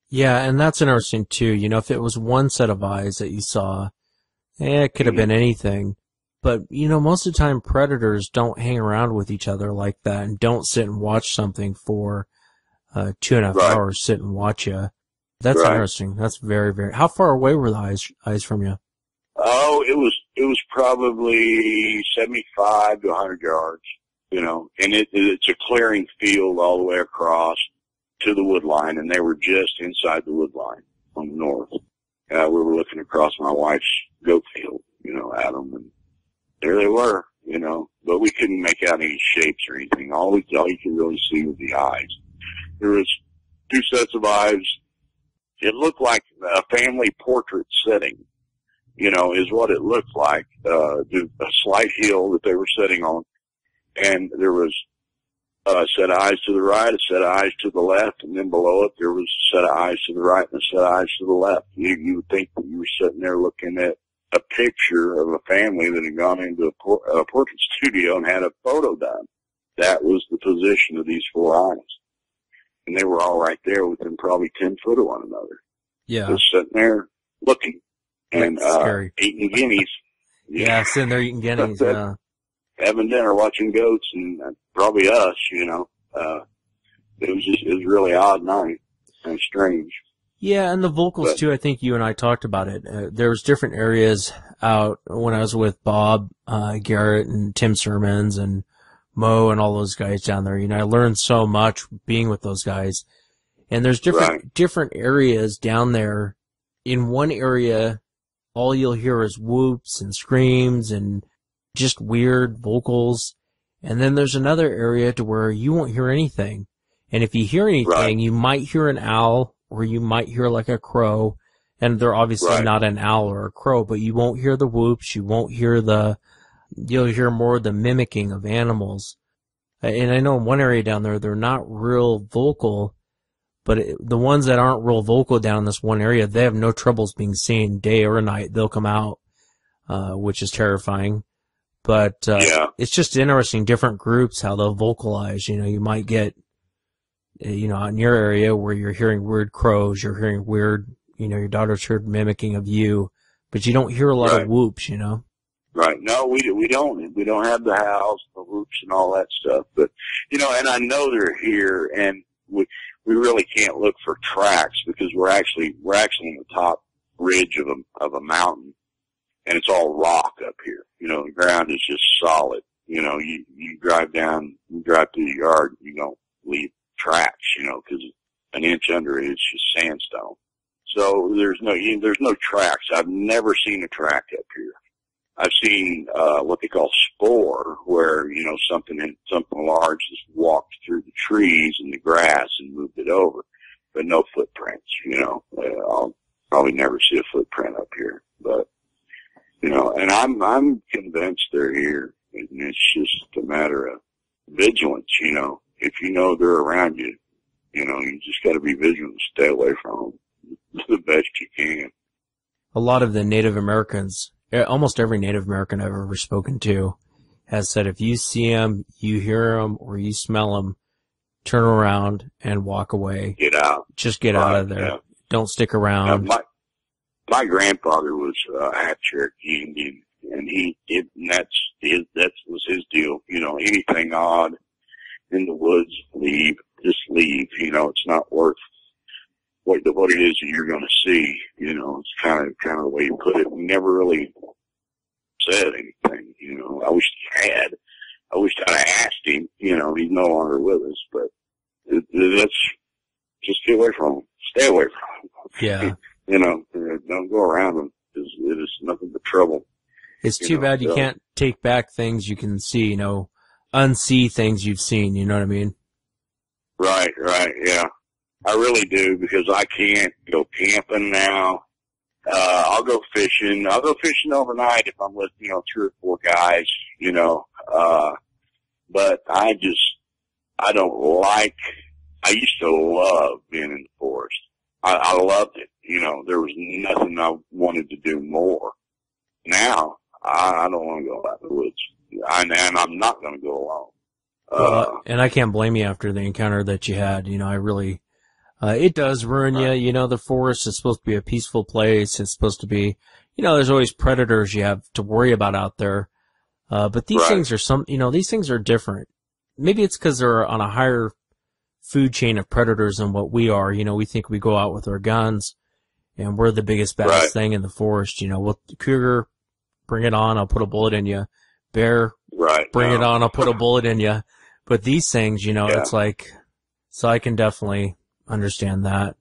Yeah, and that's interesting too. You know, if it was one set of eyes that you saw, it could have been anything. But, you know, most of the time predators don't hang around with each other like that and don't sit and watch something for 2.5 hours, sit and watch you. That's interesting. That's very, very... How far away were the eyes from you? Oh, it was probably 75 to 100 yards, you know, and it's a clearing field all the way across to the wood line, and they were just inside the wood line on the north. We were looking across my wife's goat field, you know, at them, and there they were, you know, but we couldn't make out any shapes or anything. All you could really see was the eyes. There was 2 sets of eyes. It looked like a family portrait setting, you know, is what it looked like. A slight hill that they were sitting on, and there was a set of eyes to the right, a set of eyes to the left, and then below it there was a set of eyes to the right and a set of eyes to the left. You would think that you were sitting there looking at a picture of a family that had gone into a portrait studio and had a photo done. That was the position of these 4 eyes. And they were all right there within probably 10 foot of one another. Yeah. Just sitting there looking and eating guineas. Yeah, sitting there eating guineas, yeah. Having dinner, watching goats, and probably us, you know. It was really odd night and strange. Yeah, and the vocals too, I think you and I talked about it. There's different areas out when I was with Bob, Garrett, and Tim Sermons, and Mo, and all those guys down there. You know, I learned so much being with those guys. And there's different areas down there. In one area, all you'll hear is whoops and screams and just weird vocals. And then there's another area to where you won't hear anything. And if you hear anything, you might hear an owl, or you might hear like a crow. And they're obviously not an owl or a crow, but you won't hear the whoops. You won't hear you'll hear more of the mimicking of animals. And I know in one area down there, they're not real vocal, but the ones that aren't real vocal down in this one area, they have no troubles being seen day or night. They'll come out, which is terrifying. But it's just interesting, different groups, how they'll vocalize. You know, you might get, you know, in your area where you're hearing weird crows, you're hearing weird, you know, your daughter's heard mimicking of you, but you don't hear a lot of whoops, you know. Right. No, we don't. We don't have the howls, the whoops, and all that stuff. But, you know, and I know they're here, and we really can't look for tracks because we're actually on the top ridge of a mountain, and it's all rock up here. You know, the ground is just solid. You know, you drive through the yard, you don't leave tracks, you know, because an inch under it is just sandstone. So there's no tracks. I've never seen a track up here. I've seen what they call spore, where, you know, something large has walked through the trees and the grass and moved it over, but no footprints. You know, I'll probably never see a footprint up here, but you know, and I'm convinced they're here, and it's just a matter of vigilance. You know, if you know they're around you, you know, you just got to be vigilant and stay away from them the best you can. A lot of the Native Americans, almost every Native American I've ever spoken to, has said if you see them, you hear them, or you smell them, turn around and walk away. Get out. Just get out of there. Yeah. Don't stick around. My grandfather was half Cherokee Indian, and that was his deal. You know, anything odd in the woods, just leave. You know, it's not worth what it is that you're going to see. You know, it's kind of the way you put it. We never really said anything. You know, I wish he had. I wish I'd have asked him. You know, he's no longer with us, but that's just get away from him. Stay away from him. Yeah. You know, don't go around them because it is nothing but trouble. It's too bad you can't take back things you can see. You know, unsee things you've seen. You know what I mean? Right, yeah. I really do, because I can't go camping now. I'll go fishing. I'll go fishing overnight if I'm with, you know, 3 or 4 guys, you know. But I used to love being in the forest. I loved it. You know, there was nothing I wanted to do more. Now, I don't want to go out in the woods. And I'm not going to go alone. And I can't blame you after the encounter that you had. You know, I really, it does ruin you. You know, the forest is supposed to be a peaceful place. It's supposed to be, you know, there's always predators you have to worry about out there. But these things are these things are different. Maybe it's because they're on a higher food chain of predators than what we are. You know, we think we go out with our guns and we're the biggest, baddest thing in the forest. You know, cougar, bring it on. I'll put a bullet in you. Bear, bring it on. I'll put a bullet in you. But these things, you know, it's like, so I can definitely understand that.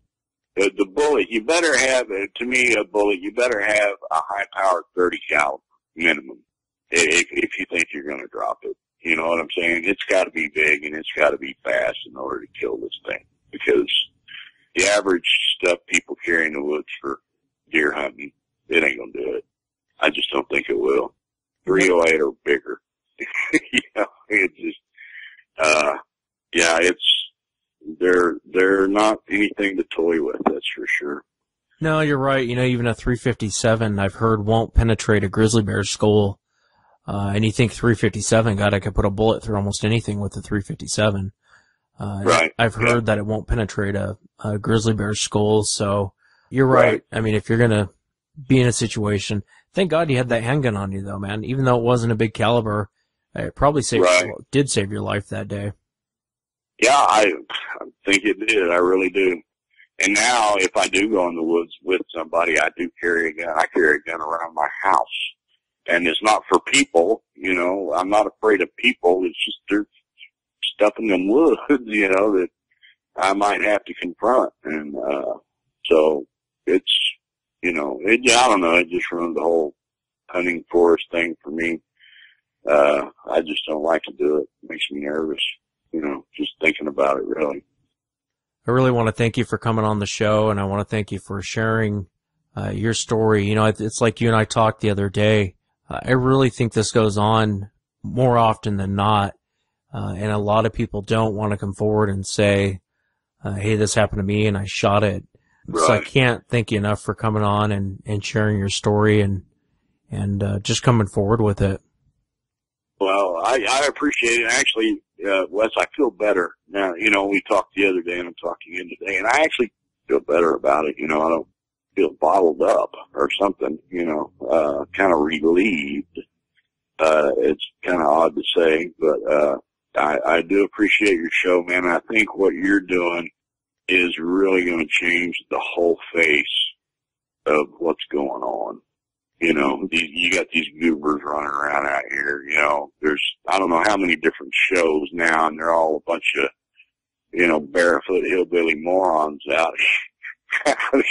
The bullet, you better have, to me, a bullet, you better have a high-powered 30 caliber minimum if you think you're going to drop it. You know what I'm saying? It's got to be big and it's got to be fast in order to kill this thing, because the average stuff people carry in the woods for deer hunting, it ain't going to do it. I just don't think it will. 308 or bigger. You know, it's just, they're not anything to toy with, that's for sure. No, you're right. You know, even a 357, I've heard, won't penetrate a grizzly bear's skull. And you think 357, God, I could put a bullet through almost anything with the 357. I've heard that it won't penetrate a grizzly bear's skull. So you're right. I mean, if you're going to be in a situation, thank God you had that handgun on you though, man. Even though it wasn't a big caliber, it probably did save your life that day. Yeah, I think it did. I really do. And now if I do go in the woods with somebody, I do carry a gun. I carry a gun around my house. And it's not for people, you know. I'm not afraid of people. It's just there's stuff in them woods, you know, that I might have to confront. And so it's, you know, I don't know. It just ruined the whole hunting forest thing for me. I just don't like to do it. It makes me nervous, you know, just thinking about it, really. I really want to thank you for coming on the show, and I want to thank you for sharing your story. You know, it's like you and I talked the other day. I really think this goes on more often than not, and a lot of people don't want to come forward and say, hey, this happened to me and I shot it. Right. So I can't thank you enough for coming on and sharing your story and just coming forward with it. Well, I appreciate it. Actually, Wes, I feel better now. You know, we talked the other day and I'm talking again today, and I actually feel better about it. You know, I don't feel bottled up or something, you know, kind of relieved. It's kind of odd to say, but I do appreciate your show, man. I think what you're doing is really going to change the whole face of what's going on. You know, you got these goobers running around out here. You know, there's, I don't know how many different shows now, and they're all a bunch of, you know, barefoot hillbilly morons out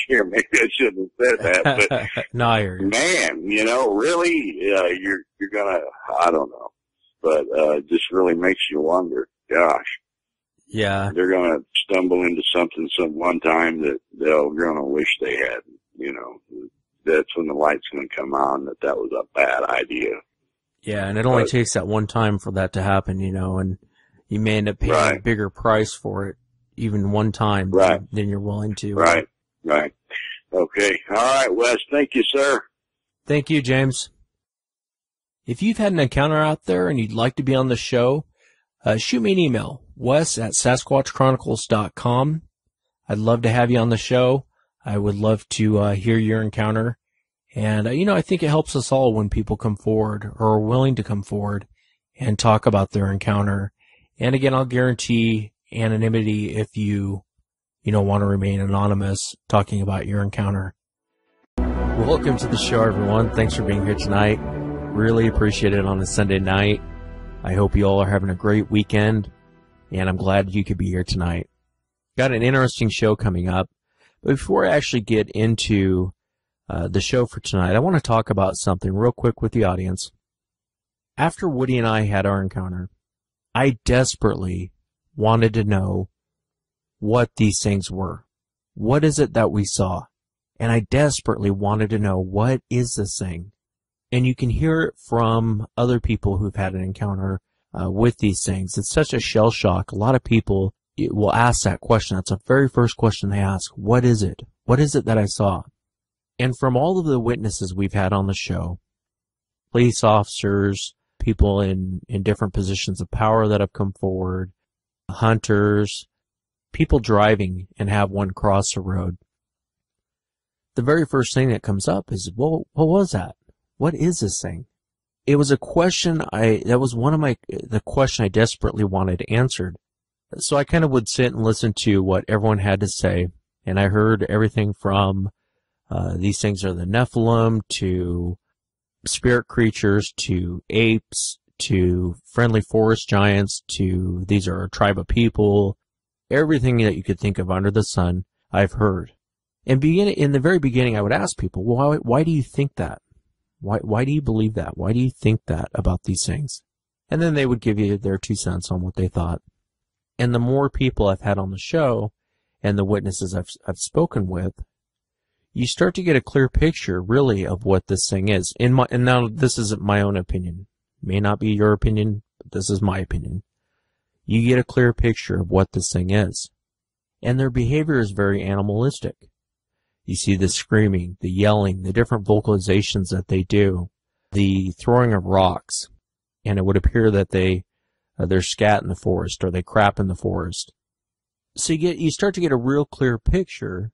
here. Maybe I shouldn't have said that, but no, I hear you. Man, you know, really, you're gonna, I don't know, but it just really makes you wonder. Gosh, yeah, they're gonna stumble into something some one time that they're gonna wish they hadn't. You know, that's when the light's gonna come on that was a bad idea. Yeah, and it only takes that one time for that to happen, you know, and you may end up paying a bigger price for it, even one time, than you're willing to. Right. Okay. All right, Wes. Thank you, sir. Thank you, James. If you've had an encounter out there and you'd like to be on the show, shoot me an email, wes@sasquatchchronicles.com. I'd love to have you on the show. I would love to hear your encounter. And, you know, I think it helps us all when people come forward or are willing to come forward and talk about their encounter. And again, I'll guarantee anonymity if you want to remain anonymous talking about your encounter. Welcome to the show, everyone. Thanks for being here tonight. Really appreciate it on a Sunday night. I hope you all are having a great weekend, and I'm glad you could be here tonight. Got an interesting show coming up, but before I actually get into the show for tonight, I want to talk about something real quick with the audience. After Woody and I had our encounter, I desperately wanted to know what these things were. What is it that we saw? And I desperately wanted to know, what is this thing? And you can hear it from other people who've had an encounter with these things. It's such a shell shock. A lot of people will ask that question. That's the very first question they ask. What is it? What is it that I saw? And from all of the witnesses we've had on the show, police officers, people in different positions of power that have come forward, hunters, people driving and have one cross the road, the very first thing that comes up is, well, what was that? What is this thing? It was a question the question I desperately wanted answered. So I kind of would sit and listen to what everyone had to say, and I heard everything from these things are the Nephilim, to spirit creatures, to apes, to friendly forest giants, to these are a tribe of people. Everything that you could think of under the sun, I've heard. And in the very beginning, I would ask people, well, why do you think that? Why do you believe that? Why do you think that about these things? And then they would give you their 2 cents on what they thought. And the more people I've had on the show and the witnesses I've spoken with, you start to get a clear picture, really, of what this thing is. And now this isn't my own opinion. It may not be your opinion, but this is my opinion. You get a clear picture of what this thing is. And their behavior is very animalistic. You see the screaming, the yelling, the different vocalizations that they do, the throwing of rocks, and it would appear that they're scat in the forest or they crap in the forest. So you start to get a real clear picture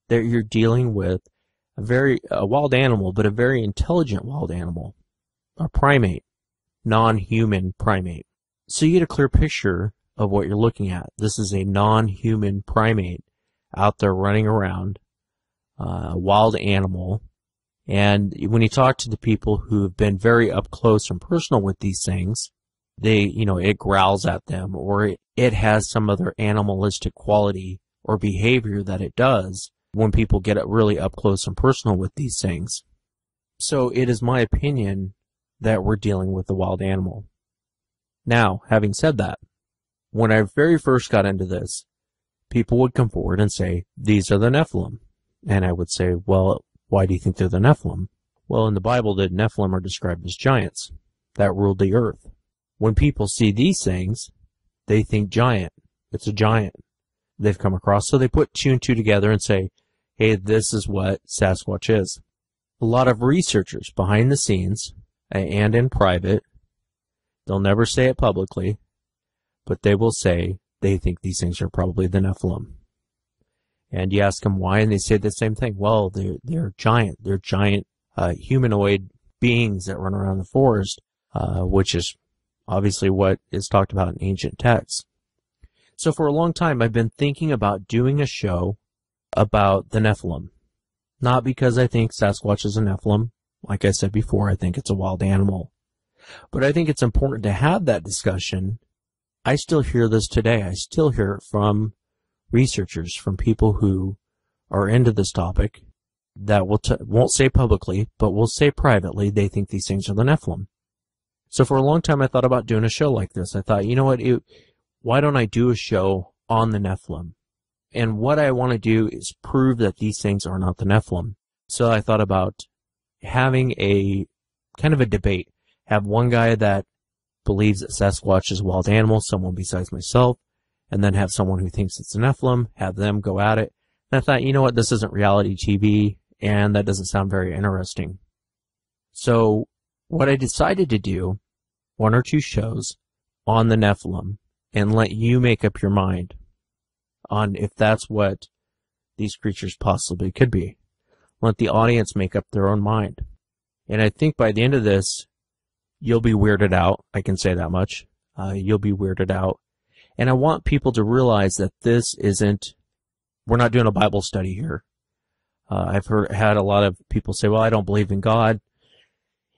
that you're dealing with a wild animal, but a very intelligent wild animal, a primate, non-human primate. So you get a clear picture of what you're looking at. This is a non-human primate out there running around, a wild animal. And when you talk to the people who have been very up close and personal with these things, it growls at them, or it has some other animalistic quality or behavior that it does when people get really up close and personal with these things. So it is my opinion that we're dealing with a wild animal. Now, having said that, when I very first got into this, people would come forward and say, these are the Nephilim. And I would say, well, why do you think they're the Nephilim? Well, in the Bible, the Nephilim are described as giants that ruled the earth. When people see these things, they think giant. It's a giant they've come across. So they put 2 and 2 together and say, hey, this is what Sasquatch is. A lot of researchers behind the scenes and in private, they'll never say it publicly, but they will say they think these things are probably the Nephilim. And you ask them why, and they say the same thing. Well, they're giant. They're giant humanoid beings that run around the forest, which is obviously what is talked about in ancient texts. So for a long time, I've been thinking about doing a show about the Nephilim. Not because I think Sasquatch is a Nephilim. Like I said before, I think it's a wild animal. But I think it's important to have that discussion. I still hear this today. I still hear it from researchers, from people who are into this topic that won't say publicly, but will say privately they think these things are the Nephilim. So for a long time, I thought about doing a show like this. I thought, you know what, why don't I do a show on the Nephilim? And what I want to do is prove that these things are not the Nephilim. So I thought about having a kind of a debate. Have one guy that believes that Sasquatch is a wild animal, someone besides myself, and then have someone who thinks it's a Nephilim, have them go at it. And I thought, you know what, this isn't reality TV, and that doesn't sound very interesting. So what I decided to do, 1 or 2 shows on the Nephilim, and let you make up your mind on if that's what these creatures possibly could be. Let the audience make up their own mind. And I think by the end of this, you'll be weirded out. I can say that much. You'll be weirded out. And I want people to realize that this isn't, we're not doing a Bible study here. I've had a lot of people say, well, I don't believe in God,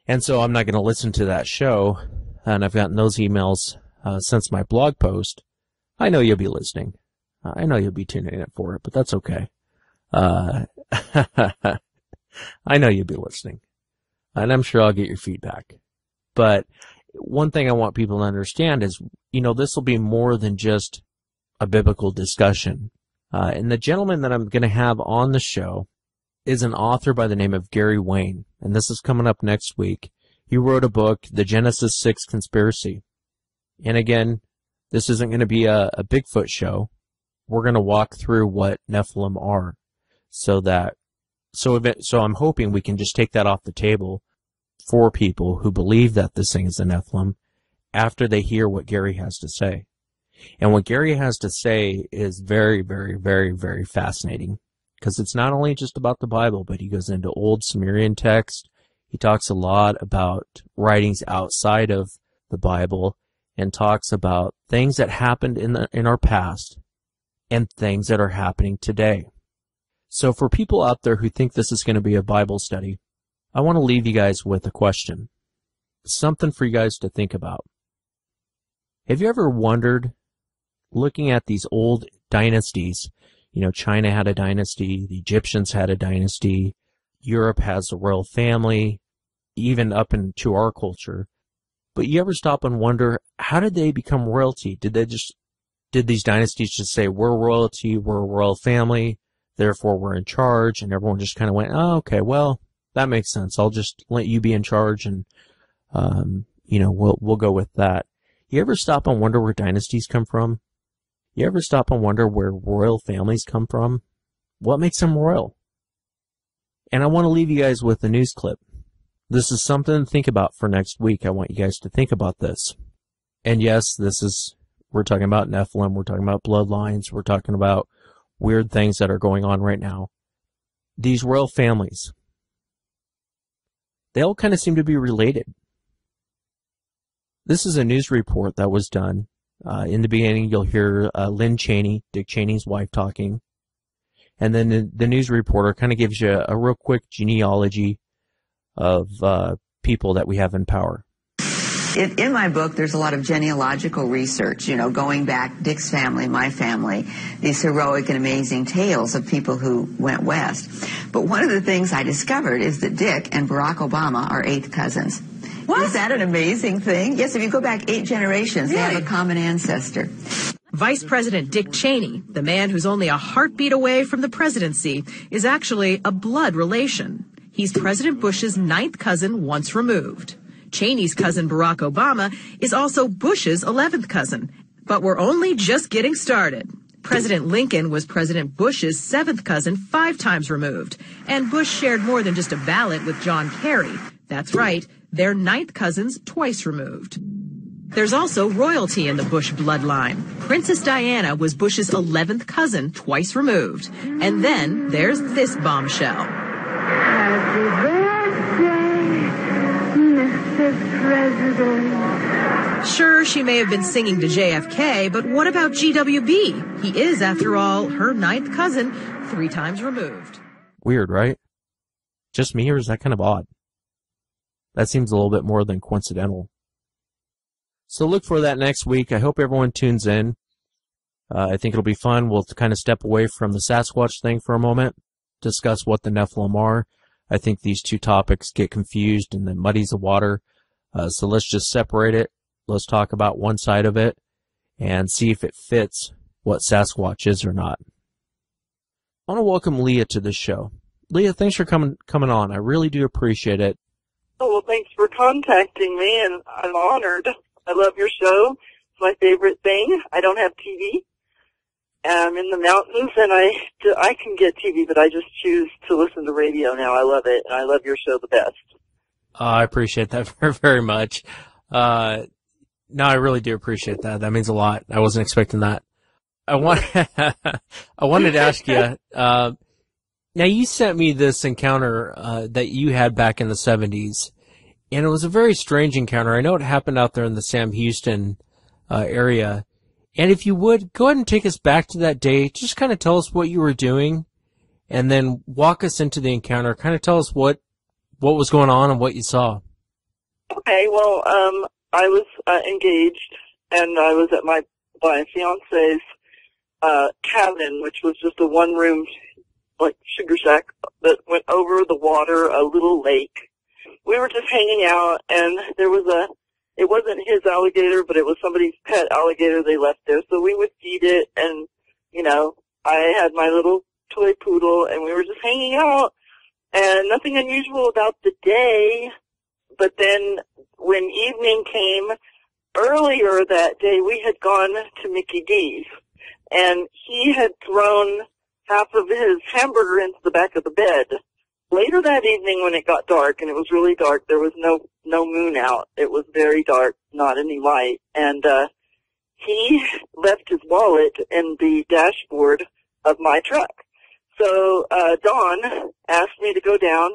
and so I'm not going to listen to that show. And I've gotten those emails since my blog post. I know you'll be listening. I know you'll be tuning in for it, but that's okay. I know you'll be listening. And I'm sure I'll get your feedback. But one thing I want people to understand is, this will be more than just a biblical discussion. And the gentleman that I'm going to have on the show is an author by the name of Gary Wayne. And this is coming up next week. He wrote a book, The Genesis 6 Conspiracy. And again, this isn't going to be a Bigfoot show. We're going to walk through what Nephilim are. So I'm hoping we can just take that off the table for people who believe that this thing is a Nephilim after they hear what Gary has to say. And what Gary has to say is very, very, very, very fascinating, because it's not only just about the Bible, but he goes into old Sumerian text. He talks a lot about writings outside of the Bible and talks about things that happened in our past and things that are happening today. So for people out there who think this is going to be a Bible study, I want to leave you guys with a question. Something for you guys to think about. Have you ever wondered, looking at these old dynasties, China had a dynasty, the Egyptians had a dynasty, Europe has a royal family, even up into our culture. But you ever stop and wonder, how did they become royalty? Did these dynasties just say, we're royalty, we're a royal family, therefore we're in charge, and everyone just kind of went, oh, okay, well, that makes sense. I'll just let you be in charge, and we'll go with that. You ever stop and wonder where dynasties come from? You ever stop and wonder where royal families come from? What makes them royal? And I want to leave you guys with a news clip. This is something to think about for next week. I want you guys to think about this. And yes, we're talking about Nephilim, we're talking about bloodlines, we're talking about weird things that are going on right now. These royal families, they all kind of seem to be related. This is a news report that was done. In the beginning, you'll hear Lynn Cheney, Dick Cheney's wife, talking. And then the news reporter kind of gives you a real quick genealogy of people that we have in power. In my book, there's a lot of genealogical research, going back, Dick's family, my family, these heroic and amazing tales of people who went west. But one of the things I discovered is that Dick and Barack Obama are 8th cousins. What? Is that an amazing thing? Yes, if you go back 8 generations, really? They have a common ancestor. Vice President Dick Cheney, the man who's only a heartbeat away from the presidency, is actually a blood relation. He's President Bush's 9th cousin once removed. Cheney's cousin Barack Obama is also Bush's 11th cousin. But we're only just getting started. President Lincoln was President Bush's 7th cousin 5 times removed. And Bush shared more than just a ballot with John Kerry. That's right, they're 9th cousins twice removed. There's also royalty in the Bush bloodline. Princess Diana was Bush's 11th cousin twice removed. And then there's this bombshell. Happy birthday, Mr. President. Sure, she may have been singing to JFK, but what about GWB? He is, after all, her ninth cousin, 3 times removed. Weird, right? Just me, or is that kind of odd? That seems a little bit more than coincidental. So look for that next week. I hope everyone tunes in. I think it'll be fun. We'll kind of step away from the Sasquatch thing for a moment, discuss what the Nephilim are. I think these two topics get confused and then muddies the water. So let's just separate it. Let's talk about one side of it and see if it fits what Sasquatch is or not. I want to welcome Leah to the show. Leah, thanks for coming on. I really do appreciate it. Oh, well, thanks for contacting me, and I'm honored. I love your show. It's my favorite thing. I don't have TV. I'm in the mountains, and I can get TV, but I just choose to listen to radio now. I love it, and I love your show the best. I appreciate that very, very much. No, I really do appreciate that. That means a lot. I wasn't expecting that. I wanted to ask you, now you sent me this encounter that you had back in the 70s, and it was a very strange encounter. I know it happened out there in the Sam Houston area. And if you would, go ahead and take us back to that day. Just kind of tell us what you were doing, and then walk us into the encounter. Kind of tell us what was going on and what you saw. Okay, well, I was engaged, and I was at my fiance's cabin, which was just a one-room, like, sugar shack that went over the water, a little lake. We were just hanging out, and there was it wasn't his alligator, but it was somebody's pet alligator they left there, so we would feed it, and, you know, I had my little toy poodle, and we were just hanging out, and nothing unusual about the day. But then when evening came, earlier that day, we had gone to Mickey D's, and he had thrown half of his hamburger into the back of the bed. Later that evening when it got dark, and it was really dark, there was no moon out. It was very dark, not any light. And he left his wallet in the dashboard of my truck. So Don asked me to go down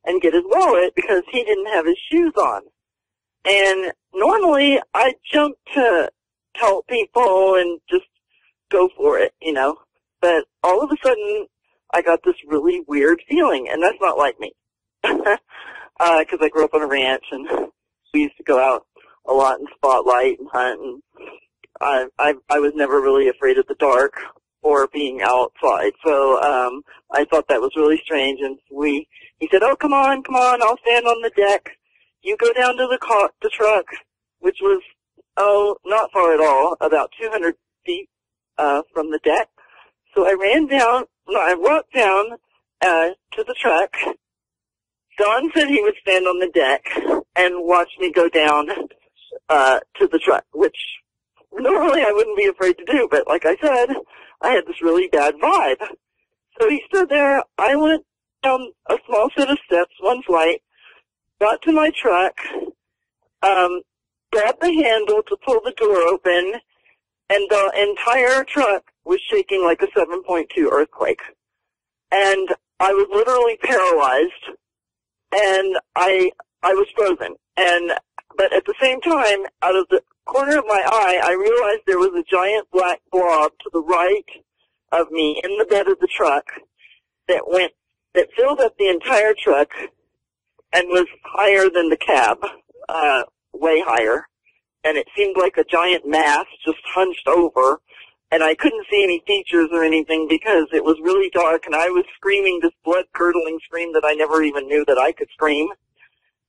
and get his wallet because he didn't have his shoes on. And normally I jump to help people and just go for it, you know. But all of a sudden I got this really weird feeling, and that's not like me. Because I grew up on a ranch, and we used to go out a lot in spotlight and hunt, and I was never really afraid of the dark or being outside. So I thought that was really strange, and he said, "Oh, come on, I'll stand on the deck. You go down to the truck," which was, not far at all, about 200 feet from the deck. So I walked down to the truck. Don said he would stand on the deck and watch me go down to the truck, which normally I wouldn't be afraid to do, but like I said, I had this really bad vibe. So he stood there. I went down a small set of steps, one flight, got to my truck, grabbed the handle to pull the door open, and the entire truck was shaking like a 7.2 earthquake. And I was literally paralyzed, and I was frozen. But at the same time, out of the corner of my eye, I realized there was a giant black blob to the right of me in the bed of the truck that filled up the entire truck and was higher than the cab, way higher. And it seemed like a giant mass just hunched over, and I couldn't see any features or anything because it was really dark, and I was screaming this blood-curdling scream that I never even knew that I could scream.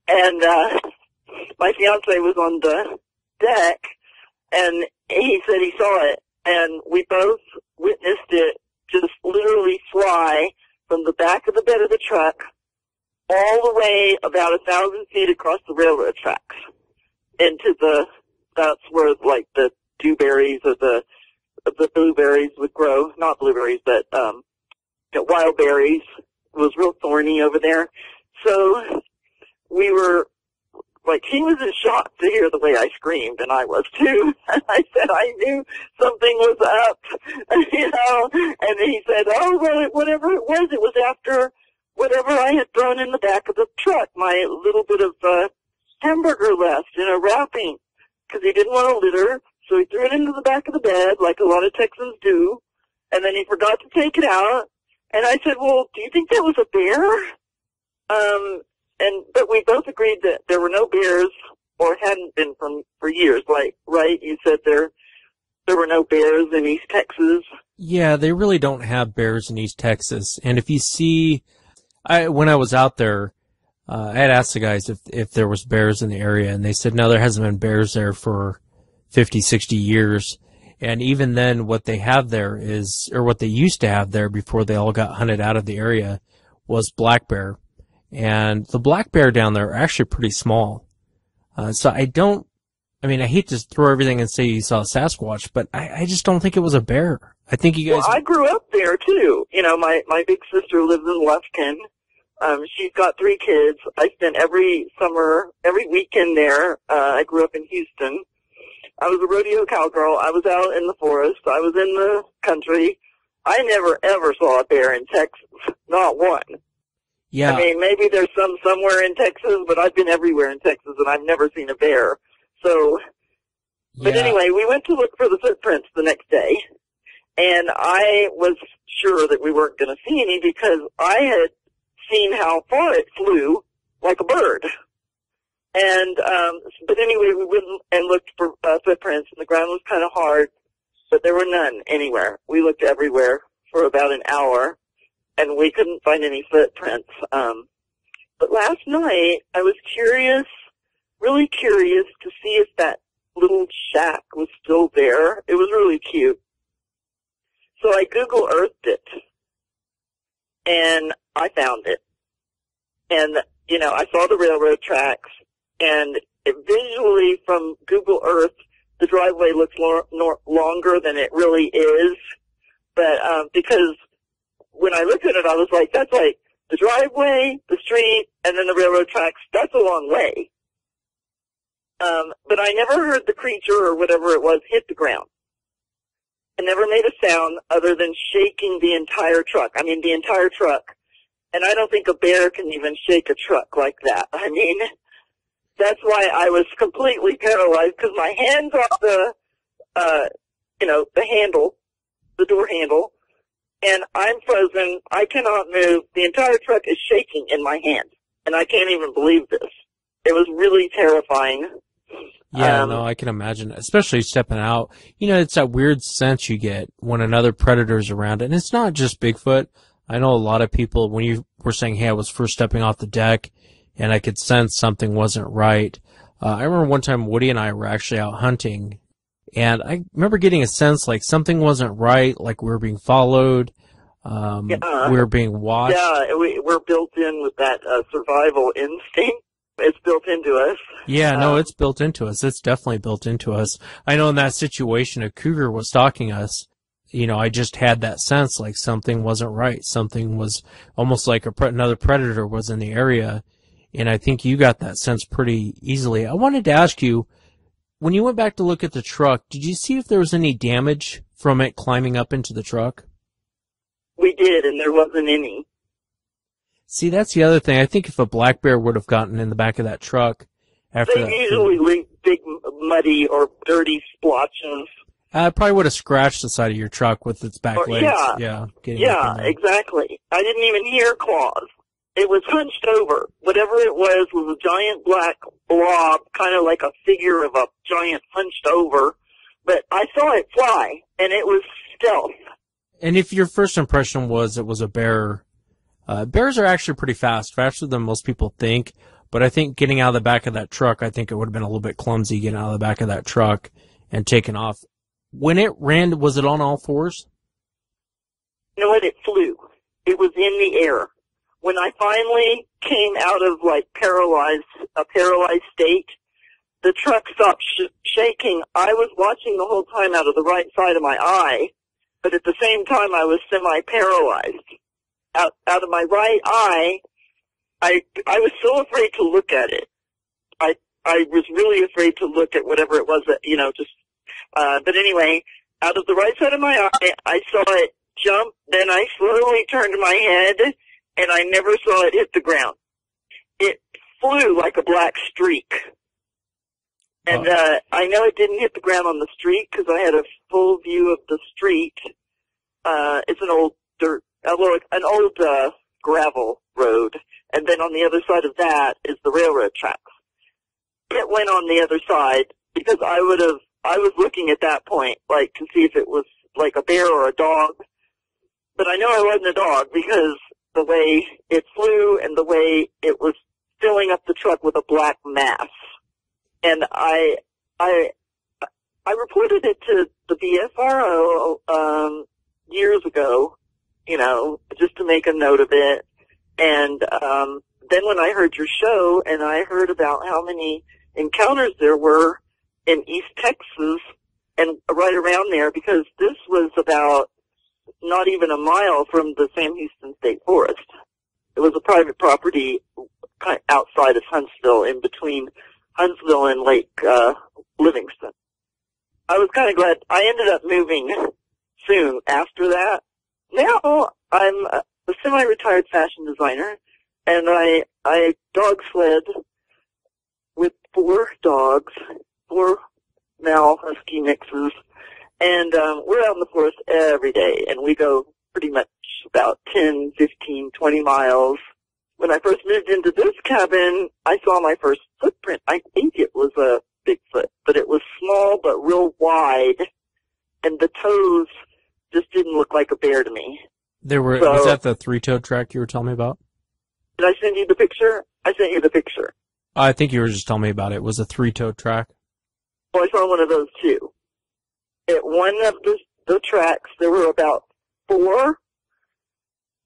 And my fiancé was on the deck, and he said he saw it, and we both witnessed it just literally fly from the back of the bed of the truck all the way about 1,000 feet across the railroad tracks into that's where, like, the dewberries or the blueberries would grow. Not blueberries, but wild berries. It was real thorny over there. So we were, like, he was in shock to hear the way I screamed, and I was too. And I said I knew something was up, you know. And he said, "Oh, well, whatever it was after whatever I had thrown in the back of the truck, my little bit of hamburger left in a wrapping." because he didn't want to litter, so he threw it into the back of the bed like a lot of Texans do, and then he forgot to take it out. And I said, well, do you think that was a bear? But we both agreed that there were no bears, or hadn't been for years. Like, right? You said there were no bears in East Texas. Yeah, they really don't have bears in East Texas. And if you see, when I was out there, I had asked the guys if there was bears in the area, and they said, no, there hasn't been bears there for 50, 60 years. And even then, what they have there is, or what they used to have there before they all got hunted out of the area, was black bear. And the black bear down there are actually pretty small. So I hate to throw everything and say you saw a Sasquatch, but I just don't think it was a bear. I think you guys... Well, I grew up there, too. You know, my big sister lives in Lufkin. She's got 3 kids. I spent every summer, every weekend there. I grew up in Houston. I was a rodeo cowgirl. I was out in the forest. I was in the country. I never, ever saw a bear in Texas. Not one. Yeah. I mean, maybe there's some somewhere in Texas, but I've been everywhere in Texas, and I've never seen a bear. So, but anyway, we went to look for the footprints the next day, and I was sure that we weren't going to see any because I had seen how far it flew like a bird. And, but anyway, we went and looked for footprints, and the ground was kind of hard, but there were none anywhere. We looked everywhere for about an hour, and we couldn't find any footprints. But last night, I was curious, really curious to see if that little shack was still there. It was really cute. So I Google Earthed it, and I found it. And, you know, I saw the railroad tracks, and visually from Google Earth, the driveway looks longer than it really is. But because when I looked at it, I was like, that's like the driveway, the street, and then the railroad tracks. That's a long way. But I never heard the creature or whatever it was hit the ground. It never made a sound other than shaking the entire truck. I mean, the entire truck. And I don't think a bear can even shake a truck like that. I mean, that's why I was completely paralyzed because my hands on the, the handle, the door handle, and I'm frozen. I cannot move. The entire truck is shaking in my hand, and I can't even believe this. It was really terrifying. Yeah, no, I can imagine, especially stepping out. You know, it's that weird sense you get when another predator's around, and it's not just Bigfoot. I know a lot of people, when you were saying, hey, I was first stepping off the deck, and I could sense something wasn't right. I remember one time Woody and I were actually out hunting, and I remember getting a sense like something wasn't right, like we were being followed, we were being watched. Yeah, we're built in with that survival instinct. It's built into us. Yeah, no, it's built into us. It's definitely built into us. I know in that situation, a cougar was stalking us. You know, I just had that sense like something wasn't right. Something was almost like another predator was in the area. And I think you got that sense pretty easily. I wanted to ask you, when you went back to look at the truck, did you see if there was any damage from it climbing up into the truck? We did, and there wasn't any. See, that's the other thing. I think if a black bear would have gotten in the back of that truck after they usually leave big muddy or dirty splotches. It probably would have scratched the side of your truck with its back legs. Yeah, Exactly. I didn't even hear claws. It was hunched over. Whatever it was a giant black blob, kind of like a figure of a giant hunched over. But I saw it fly, and it was stealth. And if your first impression was it was a bear, bears are actually pretty fast, faster than most people think. But I think getting out of the back of that truck, I think it would have been a little bit clumsy getting out of the back of that truck and taking off. When it ran, was it on all fours? You know what? It flew. It was in the air. When I finally came out of a paralyzed state, the truck stopped shaking. I was watching the whole time out of the right side of my eye, but at the same time I was semi-paralyzed. Out of my right eye, I was so afraid to look at it. I was really afraid to look at whatever it was that, but anyway, out of the right side of my eye, I saw it jump, then I slowly turned my head, and I never saw it hit the ground. It flew like a black streak. And I know it didn't hit the ground on the street because I had a full view of the street. It's an old gravel road, and then on the other side of that is the railroad tracks. It went on the other side because I was looking at that point, like, to see if it was like a bear or a dog. But I know it wasn't a dog because the way it flew and the way it was filling up the truck with a black mass. And I reported it to the BFRO, years ago, just to make a note of it. And, then when I heard your show and I heard about how many encounters there were in East Texas and right around there, because this was about not even a mile from the Sam Houston State Forest. It was a private property outside of Huntsville, in between Huntsville and Lake Livingston. I was kind of glad. I ended up moving soon after that. Now I'm a semi-retired fashion designer, and I dog sled with 4 dogs, 4 male husky mixes, and we're out in the forest every day, and we go pretty much about 10, 15, 20 miles. When I first moved into this cabin, I saw my first footprint. I think it was a Bigfoot, but it was small but real wide, and the toes just didn't look like a bear to me. Was that the 3-toed track you were telling me about? Did I send you the picture? I sent you the picture. I think you were just telling me about it. It was a 3-toed track. Well, I saw one of those too. At one of the tracks, there were about 4.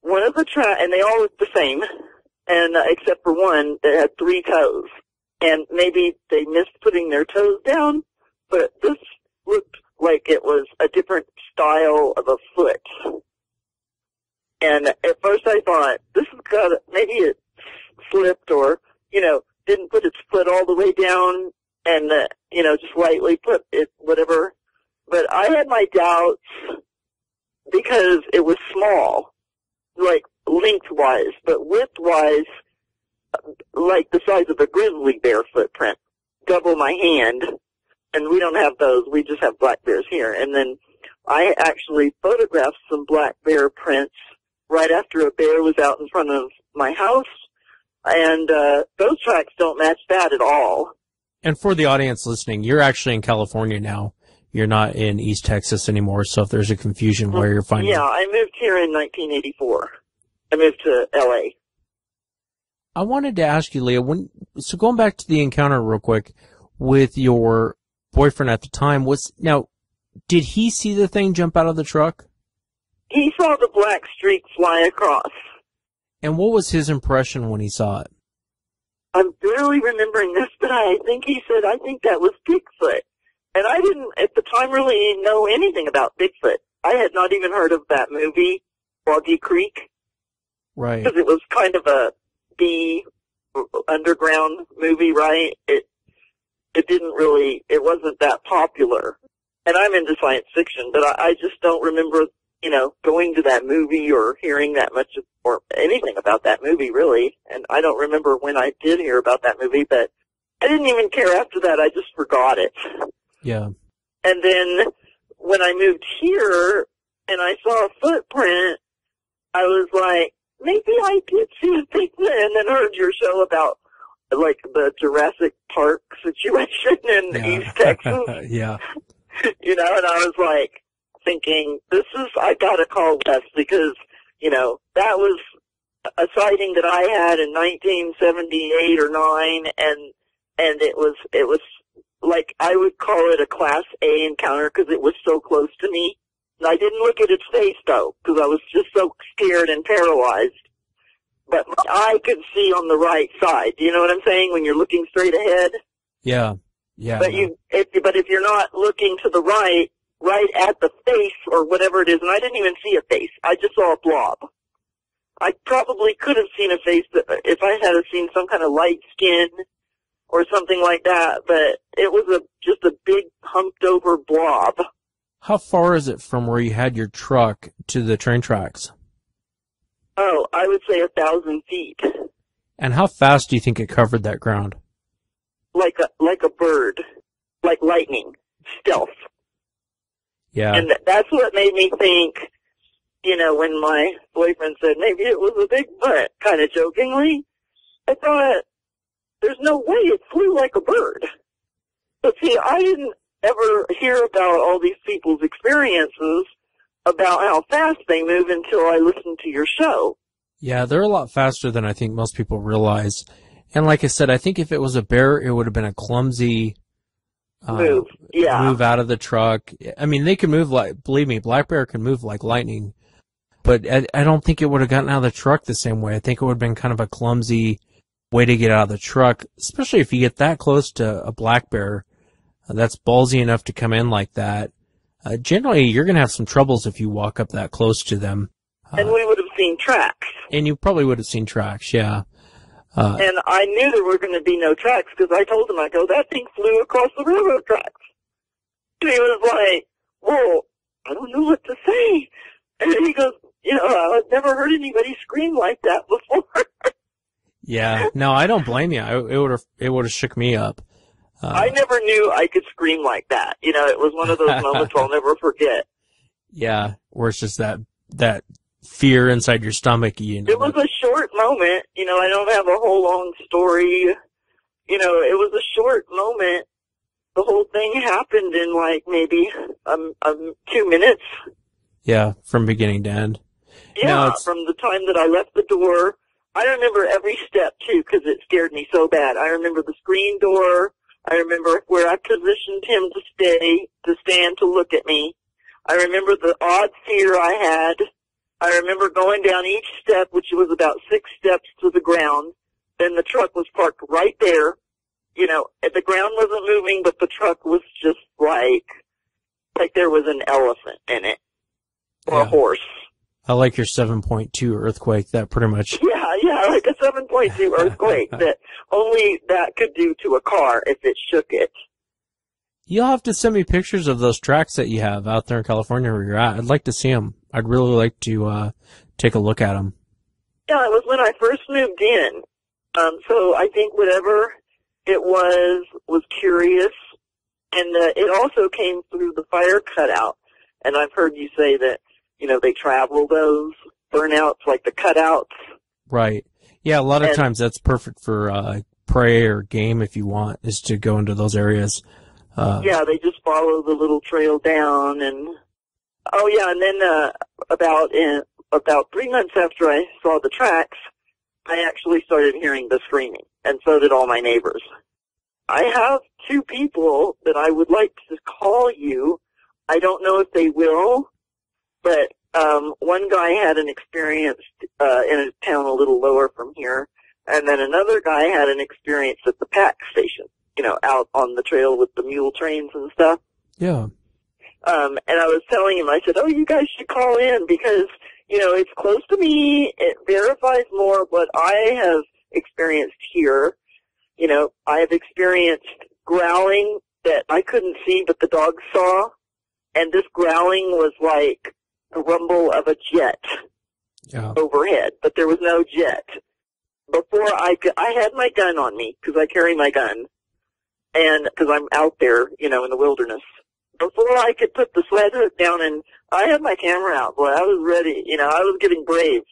One of the and they all looked the same, and except for one that had 3 toes. And maybe they missed putting their toes down, but this looked like it was a different style of a foot. And at first I thought, this has maybe it slipped or, didn't put its foot all the way down and, just lightly put it, whatever. But I had my doubts because it was small, like lengthwise, but widthwise, like the size of a grizzly bear footprint, double my hand. And we don't have those. We just have black bears here. And then I actually photographed some black bear prints right after a bear was out in front of my house. And those tracks don't match that at all. And for the audience listening, you're actually in California now. You're not in East Texas anymore, so if there's a confusion where you're finding... Yeah, I moved here in 1984. I moved to L.A. I wanted to ask you, Leah, so going back to the encounter real quick with your boyfriend at the time, did he see the thing jump out of the truck? He saw the black streak fly across. And what was his impression when he saw it? I'm barely remembering this, but I think he said, I think that was Bigfoot. And I didn't, at the time, really know anything about Bigfoot. I had not even heard of that movie, Boggy Creek. Right. Because it was kind of a B underground movie, right? It wasn't that popular. And I'm into science fiction, but I just don't remember, going to that movie or hearing that much or anything about that movie, really. And I don't remember when I did hear about that movie, but I didn't even care after that. I just forgot it. Yeah. And then when I moved here and I saw a footprint, I was like, maybe I did see a Bigfoot, and then heard your show about, like, the Jurassic Park situation in East Texas. Yeah. And I was like, thinking, I gotta call Wes because, that was a sighting that I had in 1978 or 9, and it was like, I would call it a Class A encounter because it was so close to me. And I didn't look at its face, though, because I was just so scared and paralyzed. But my eye could see on the right side. Do you know what I'm saying? When you're looking straight ahead? Yeah. Yeah. But if you're not looking to the right at the face or whatever it is, and I didn't even see a face. I just saw a blob. I probably could have seen a face if I had seen some kind of light skin or something like that, but it was just a big humped over blob. How far is it from where you had your truck to the train tracks? Oh, I would say 1,000 feet. And how fast do you think it covered that ground? Like a bird. like lightning, stealth. Yeah. And that's what made me think, you know, when my boyfriend said maybe it was a Bigfoot, kind of jokingly, I thought, there's no way it flew like a bird. But see, I didn't ever hear about all these people's experiences about how fast they move until I listened to your show. Yeah, they're a lot faster than I think most people realize. And like I said, I think if it was a bear, it would have been a clumsy Move out of the truck. I mean, they can move like, believe me, black bear can move like lightning. But I don't think it would have gotten out of the truck the same way. I think it would have been kind of a clumsy way to get out of the truck, especially if you get that close to a black bear that's ballsy enough to come in like that. Generally, you're going to have some troubles if you walk up that close to them. And we would have seen tracks. And you probably would have seen tracks, yeah. And I knew there were going to be no tracks because I told him, I go, that thing flew across the railroad tracks. And he was like, well, I don't know what to say. And he goes, you know, I've never heard anybody scream like that before. Yeah, no, I don't blame you. It would have shook me up. I never knew I could scream like that. You know, it was one of those moments I'll never forget. Yeah, where it's just that fear inside your stomach. You know, it was a short moment. You know, I don't have a whole long story. You know, it was a short moment. The whole thing happened in like maybe 2 minutes. Yeah, from beginning to end. Yeah, from the time that I left the door. I remember every step too because it scared me so bad. I remember the screen door. I remember where I positioned him to stand to look at me. I remember the odd fear I had. I remember going down each step, which was about 6 steps to the ground. Then the truck was parked right there. You know, the ground wasn't moving, but the truck was just like there was an elephant in it. Or a horse. I like your 7.2 earthquake. That pretty much. Yeah, like a 7.2 earthquake that only that could do to a car if it shook it. You'll have to send me pictures of those tracks that you have out there in California where you're at. I'd like to see them. I'd really like to take a look at them. Yeah, it was when I first moved in. So I think whatever it was curious. And it also came through the fire cutout. And I've heard you say that, you know, they travel those burnouts, like the cutouts. Right. Yeah, a lot of times that's perfect for prey or game if you want, is to go into those areas. Yeah, they just follow the little trail down. And then about 3 months after I saw the tracks, I actually started hearing the screaming, and so did all my neighbors. I have 2 people that I would like to call you. I don't know if they will, but one guy had an experience in a town a little lower from here, and then another guy had an experience at the pack station, you know, out on the trail with the mule trains and stuff. Yeah. And I was telling him, I said, oh, you guys should call in because, you know, it's close to me. It verifies more what I have experienced here. You know, I have experienced growling that I couldn't see, but the dogs saw. And this growling was like the rumble of a jet overhead, but there was no jet. Before I had my gun on me because I carry my gun, and because I'm out there, you know, in the wilderness. Before I could put the sled hook down, and I had my camera out, boy, I was ready. You know, I was getting brave.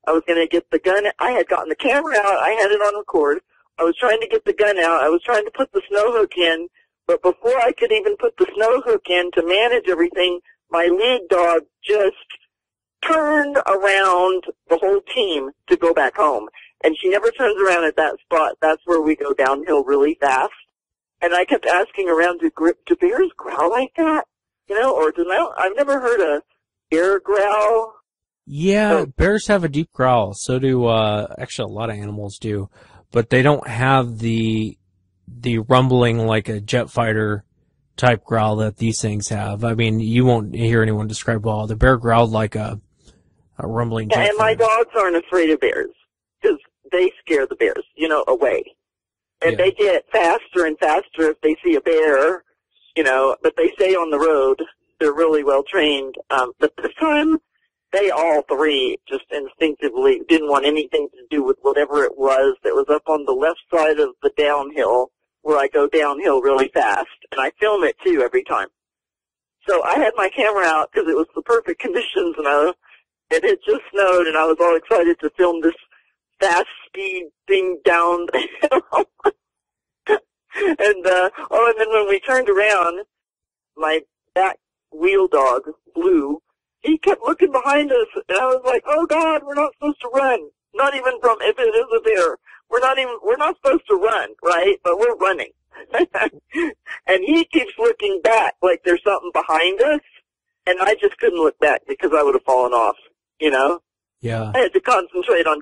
I was going to get the gun. I had gotten the camera out. I had it on record. I was trying to get the gun out. I was trying to put the snow hook in. But before I could even put the snow hook in to manage everything, my lead dog just turned around the whole team to go back home. And she never turns around at that spot. That's where we go downhill really fast. And I kept asking around, do bears growl like that? You know, or I've never heard a bear growl. Yeah, bears have a deep growl. So do, actually a lot of animals do. But they don't have the rumbling like a jet fighter type growl that these things have. I mean, you won't hear anyone describe, well, the bear growled like a rumbling jet fighter. And my dogs aren't afraid of bears because they scare the bears, you know, away. And they get faster and faster if they see a bear, you know, but they stay on the road. They're really well trained. But this time, they all 3 just instinctively didn't want anything to do with whatever it was that was up on the left side of the downhill where I go downhill really fast, and I film it too every time. So I had my camera out because it was the perfect conditions, and it had just snowed, and I was all excited to film this fast speed thing down the hill. And then when we turned around, my back wheel dog, Blue, he kept looking behind us, and I was like, oh God, we're not supposed to run. Not even from, if it is a bear, we're not supposed to run, right? But we're running. And he keeps looking back like there's something behind us, and I just couldn't look back because I would have fallen off, you know? Yeah. I had to concentrate on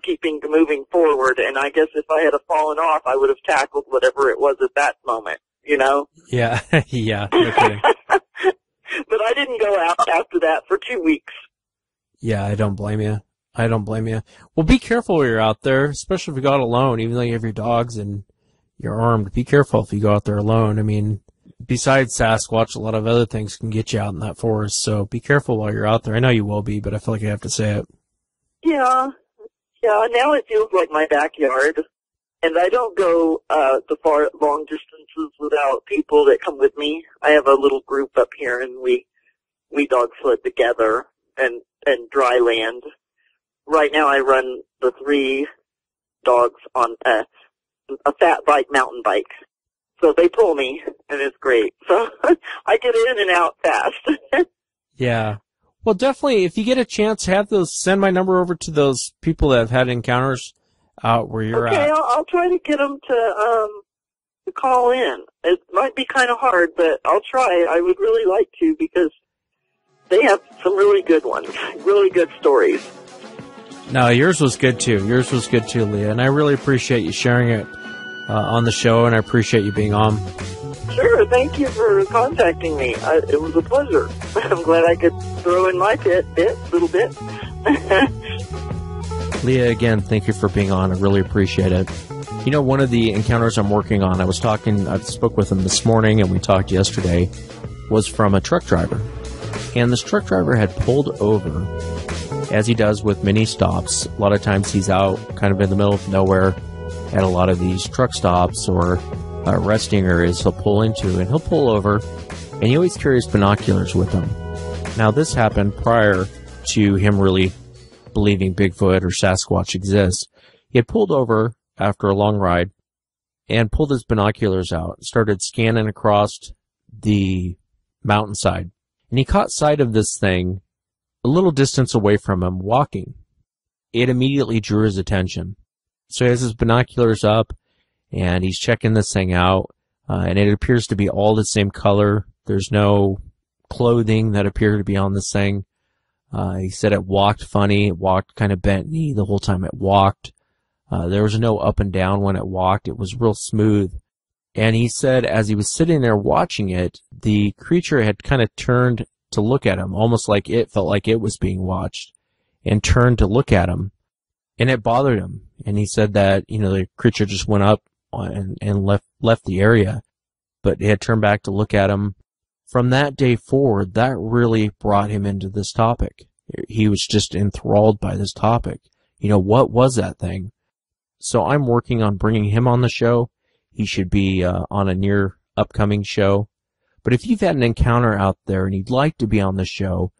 moving forward, and I guess if I had fallen off, I would have tackled whatever it was at that moment, you know? Yeah. Yeah. No kidding. But I didn't go out after that for 2 weeks. Yeah, I don't blame you. Well, be careful when you're out there, especially if you go out alone, even though you have your dogs and you're armed. Be careful if you go out there alone. I mean, besides Sasquatch, a lot of other things can get you out in that forest, so be careful while you're out there. I know you will be, but I feel like I have to say it. Yeah, now it feels like my backyard, and I don't go the long distances without people that come with me. I have a little group up here, and we dog sled together and dry land. Right now I run the 3 dogs on a fat bike, mountain bike. So they pull me, and it's great. So I get in and out fast. Yeah. Well, definitely, if you get a chance, send my number over to those people that have had encounters out where you're at. Okay, I'll try to get them to call in. It might be kind of hard, but I'll try. I would really like to because they have some really good ones, really good stories. No, yours was good too. Leah, and I really appreciate you sharing it on the show, and I appreciate you being on. Sure, thank you for contacting me. It was a pleasure. I'm glad I could throw in my little bit. Leah, again, thank you for being on. I really appreciate it. You know, one of the encounters I'm working on, I spoke with him this morning, and we talked yesterday, was from a truck driver. And this truck driver had pulled over, as he does with many stops. A lot of times he's out kind of in the middle of nowhere at a lot of these truck stops or resting areas he'll pull into, and he'll pull over, and he always carries binoculars with him. Now, this happened prior to him really believing Bigfoot or Sasquatch exists. He had pulled over after a long ride and pulled his binoculars out, started scanning across the mountainside, and he caught sight of this thing a little distance away from him walking. It immediately drew his attention. So he has his binoculars up, and he's checking this thing out, and it appears to be all the same color. There's no clothing that appeared to be on this thing. He said it walked funny. It walked kind of bent knee the whole time it walked. There was no up and down when it walked. It was real smooth. And he said as he was sitting there watching it, the creature had kind of turned to look at him, almost like it felt like it was being watched, and turned to look at him. And it bothered him. And he said that, the creature just went up and left the area, but it had turned back to look at him. From that day forward, that really brought him into this topic. He was just enthralled by this topic. What was that thing? So I'm working on bringing him on the show. He should be on a near upcoming show. But if you've had an encounter out there and you'd like to be on the show,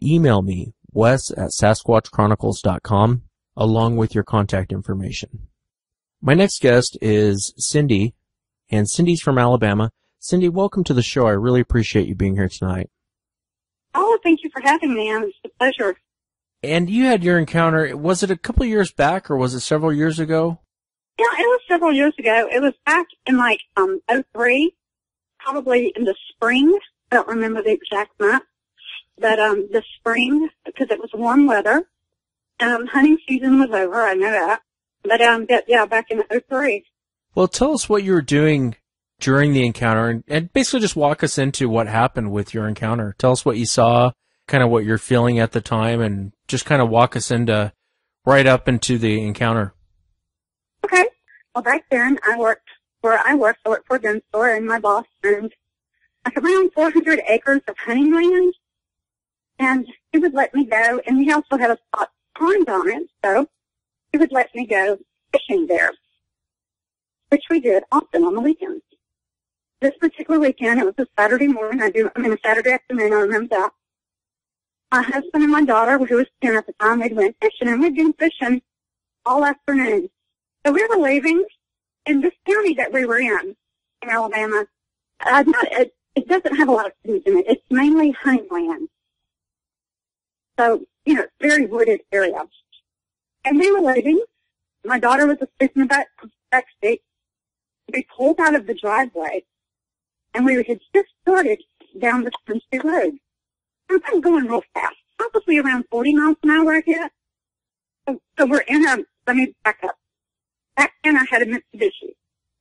email me, wes@sasquatchchronicles.com, along with your contact information. My next guest is Cindy, and Cindy's from Alabama. Cindy, welcome to the show. I really appreciate you being here tonight. Oh, thank you for having me. It's a pleasure. And you had your encounter, was it a couple of years back, or was it several years ago? Yeah, it was several years ago. It was back in '03, probably in the spring. I don't remember the exact month, but the spring, because it was warm weather. Hunting season was over, I know that. But yeah, back in '03. Well, tell us what you were doing during the encounter, and basically just walk us into what happened with your encounter. Tell us what you saw, kind of what you're feeling at the time, and just kind of walk us right up into the encounter. Okay. Well, back then, I worked for a gun store, and my boss owned around 400 acres of hunting land, and he would let me go, and he also had a pond on it, so he would let me go fishing there, which we did often on the weekends. this particular weekend, it was a Saturday morning. A Saturday afternoon, I remember that. My husband and my daughter, who was 10 at the time, they went fishing, and we'd been fishing all afternoon. So we were leaving in this county that we were in Alabama. It doesn't have a lot of cities in it. It's mainly hunting land. So, it's very wooded area. And we were leaving. My daughter was asleep in the back seat. We pulled out of the driveway, and we had just started down the country road. I'm going real fast, probably around 40 miles an hour here. So we're let me back up. Back then I had a Mitsubishi,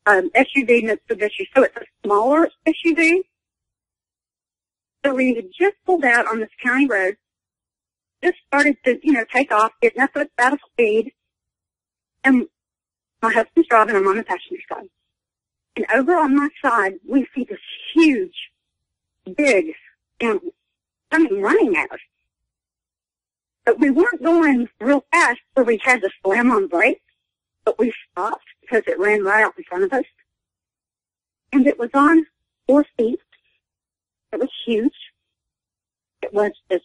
SUV Mitsubishi, so it's a smaller SUV. So we had just pulled out on this county road, just started to, take off, getting up at about a speed, and my husband's driving, I'm on the passenger side. And over on my side, we see this huge, big animal running at us. But we weren't going real fast, so we had to slam on brakes, but we stopped because it ran right out in front of us. And it was on 4 feet. It was huge. It was just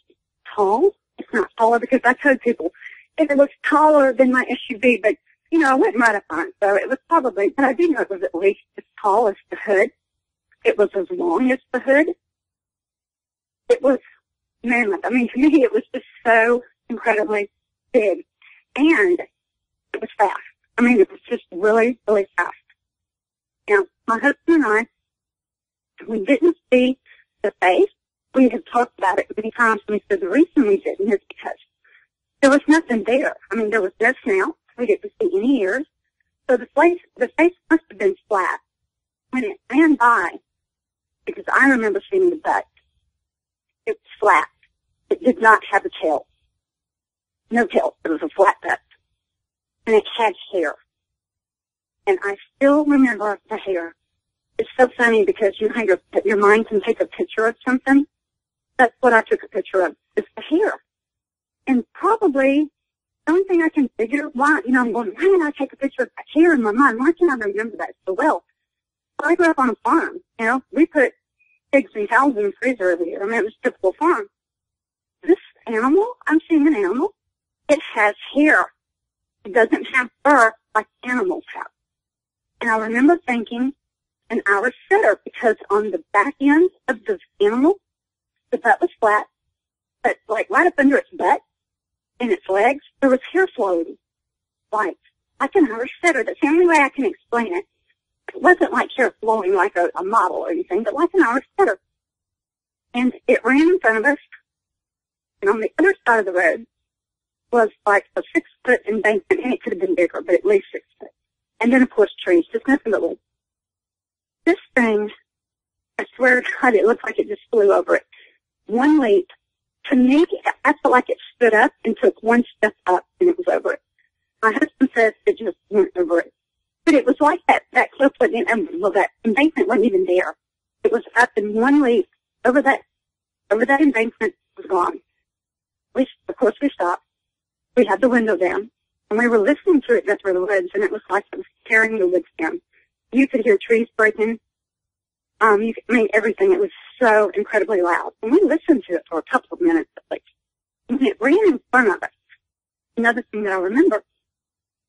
tall. It's not taller because I told people if it was taller than my SUV, but, I went right up on it, so it was probably, but I do know it was at least as tall as the hood. It was as long as the hood. It was mammoth. To me, it was just so incredibly big. And it was fast. It was just really, really fast. Now, my husband and I, we didn't see the face. We had talked about it many times, and we said the reason we didn't is because there was nothing there. There was no snout. We didn't see any ears. So the face must have been flat. When it ran by, because I remember seeing the butt, it was flat. It did not have a tail. No tail. It was a flat butt. And it had hair. And I still remember the hair. It's so funny because your mind can take a picture of something. That's what I took a picture of, is the hair. And probably the only thing I can figure why, I'm going, why did I take a picture of that hair in my mind? Why can't I remember that so well? I grew up on a farm. We put pigs and cows in the freezer every year. It was a typical farm. This animal, I'm seeing an animal. It has hair. It doesn't have fur like animals have. And I remember thinking an Irish setter because on the back end of the animal, the butt was flat, but like right up under its butt and its legs, there was hair floating, like an Irish setter. That's the only way I can explain it. It wasn't like hair flowing like a model or anything, but like an Irish setter. And it ran in front of us, and on the other side of the road was like a 6-foot embankment, and it could have been bigger, but at least 6 foot. And then, of course, trees, just nothing but wood. This thing, I swear to God, it looked like it just flew over it. One leap. To me, I felt like it stood up and took one step up, and it was over it. My husband says it just went over it. But it was like that cliff wasn't, that embankment wasn't even there. It was up in one leap over that embankment, was gone. Of course, we stopped. We had the window down, and we were listening to it go through the woods, and it was like it was tearing the woods down. You could hear trees breaking. Everything. It was so incredibly loud. And we listened to it for a couple of minutes. Like, when it ran in front of us, another thing that I remember,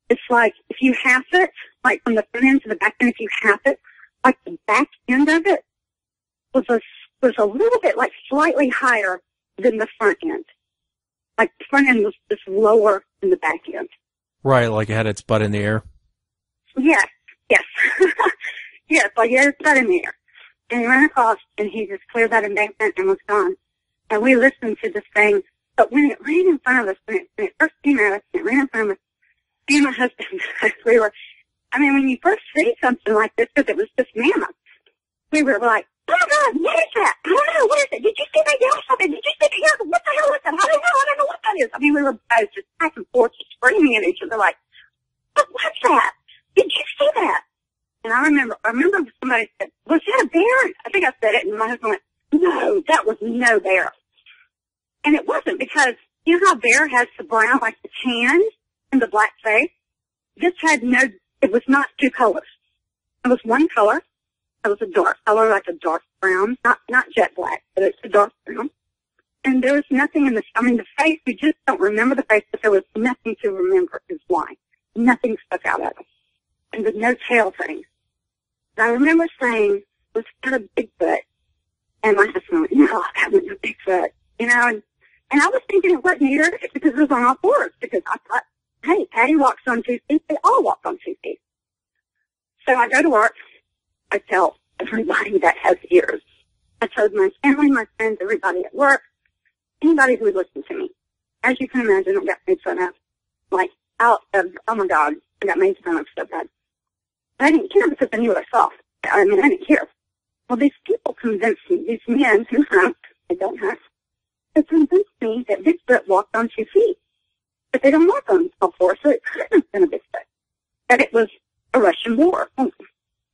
it's like if you half it, like from the front end to the back end, if you half it, like the back end of it was a little bit like slightly higher than the front end. Like the front end was just lower than the back end. Right, like it had its butt in the air. Yes. Yes, like it had its butt in the air. And he ran across, and he just cleared that embankment and was gone. And we listened to this thing, but when it ran in front of us, when it first came at us, it ran in front of us, me and my husband, we were, when you first see something like this, because it was just mammoth, we were like, oh my God, what is that? I don't know, what is it? Did you see that yell something? Did you see that yell? What the hell is that? I don't know what that is. We were both just back and forth, just screaming at each other like, what's that? Did you see that? And I remember somebody said, was that a bear? I think I said it, and my husband went, no, that was no bear. And it wasn't, because you know how bear has the brown, like the tan and the black face? This had it was not two colors. It was one color, It was a dark color, like a dark brown, not jet black, but it's a dark brown. And there was nothing in the face, we just don't remember the face, but there was nothing to remember is why. Nothing stuck out at us. And with no tail thing. And I remember saying, was that a Bigfoot? And my husband went, no, that wasn't a Bigfoot. You know, and I was thinking it wasn't either because it was on all fours, because I thought, hey, Patty walks on 2 feet, they all walk on 2 feet. So I go to work, I tell everybody that has ears. I told my family, my friends, everybody at work, anybody who would listen to me. As you can imagine, I got made fun of. Like, out of, oh my God, I got made fun of so bad. But I didn't care because I knew what I saw. I didn't care. Well, these people convinced me, these men who hunt, they don't hunt, they convinced me that Bigfoot walked on 2 feet. But they don't walk on all four, so it couldn't have been a Bigfoot. That it was a Russian boar.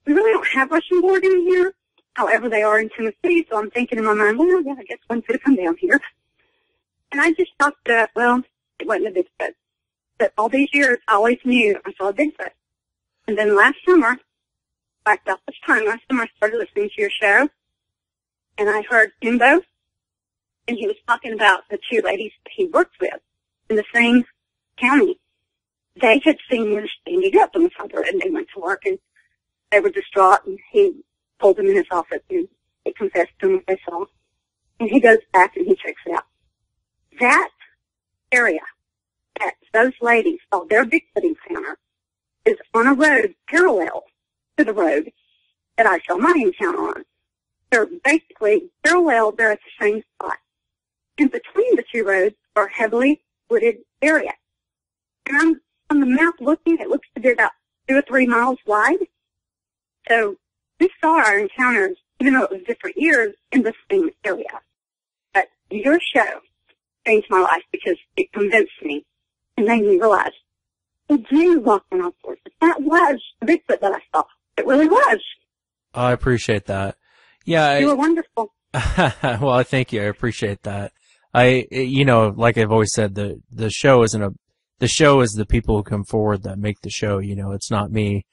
We really don't have Russian boar down here. However, they are in Tennessee, so I'm thinking in my mind, well, yeah, I guess one could have come down here. And I just thought that, well, it wasn't a Bigfoot. But all these years, I always knew I saw a Bigfoot. And then last summer, back about this time, last summer I started listening to your show, and I heard Jimbo, and he was talking about the 2 ladies he worked with in the same county. They had seen him standing up on the front door, and they went to work, and they were distraught, and he pulled them in his office, and they confessed to him what they saw. And he goes back, and he checks it out. That area that those ladies saw their Bigfoot encounter is on a road parallel to the road that I saw my encounter on. They're basically parallel, they're at the same spot. In between the 2 roads are heavily wooded area. And I'm on the map looking, it looks to be about 2 or 3 miles wide. So we saw our encounters, even though it was different years, in the same area. But your show changed my life because it convinced me and made me realize they do walk on all fours. That was the Bigfoot that I saw. It really was. I appreciate that. Yeah. You were wonderful. Well, I thank you. I appreciate that. Like I've always said, the show is the people who come forward that make the show. It's not me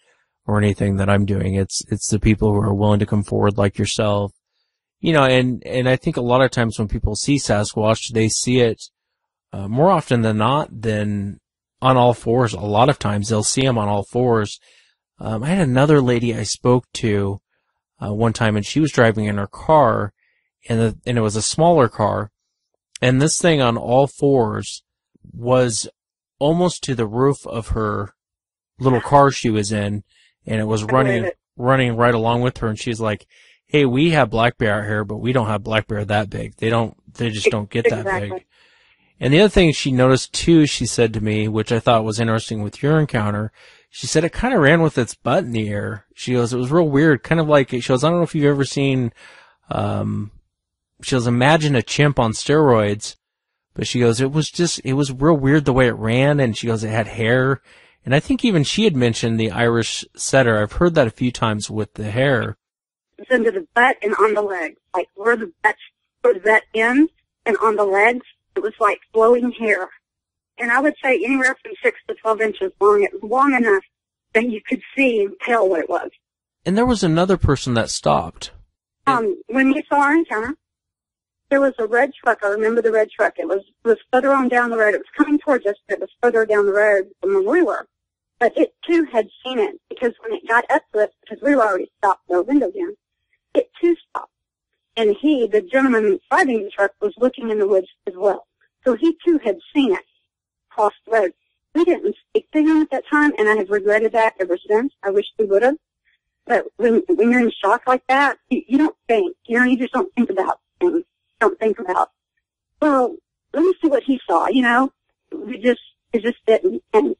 or anything that I'm doing. It's the people who are willing to come forward like yourself. And I think a lot of times when people see Sasquatch, they see it, more often than not than on all fours. A lot of times they'll see them on all fours. I had another lady I spoke to, one time, and she was driving in her car, and it was a smaller car, and this thing on all fours was almost to the roof of her little car she was in, and it was running right along with her, and she's like, hey, we have black bear out here, but we don't have black bear that big. They just don't get that big. And the other thing she noticed too, she said to me, which I thought was interesting with your encounter, she said it kind of ran with its butt in the air. She goes, it was real weird, kind of like, she goes, I don't know if you've ever seen, she goes, imagine a chimp on steroids, but she goes, it was real weird the way it ran, and she goes, it had hair. And I think even she had mentioned the Irish setter. I've heard that a few times with the hair. It's under the butt and on the legs, like where the butt ends and on the legs, it was like flowing hair. And I would say anywhere from 6 to 12 inches long. It was long enough that you could see and tell what it was. And there was another person that stopped. When we saw our encounter, there was a red truck. I remember the red truck. It was further on down the road. It was coming towards us, but it was further down the road from where we were. But it, too, had seen it, because when it got up to us, because we were already stopped with our window down, it, too, stopped. And he, the gentleman driving the truck, was looking in the woods as well. So he, too, had seen it cross the road. We didn't speak to him at that time, and I have regretted that ever since. I wish we would have. But when you're in shock like that, you don't think. You just don't think about things. Don't think about, well, let me see what he saw, it just didn't. And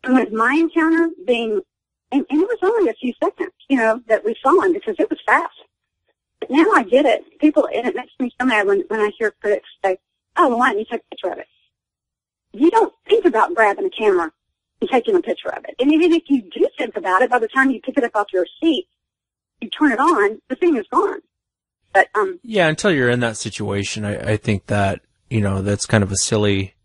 with my encounter being, and it was only a few seconds, that we saw him, because it was fast. But now I get it. And it makes me so mad when I hear critics say, oh, well, why didn't you take a picture of it? You don't think about grabbing a camera and taking a picture of it. And even if you do think about it, by the time you pick it up off your seat, you turn it on, the thing is gone. But, yeah, until you're in that situation, I think that, that's kind of a silly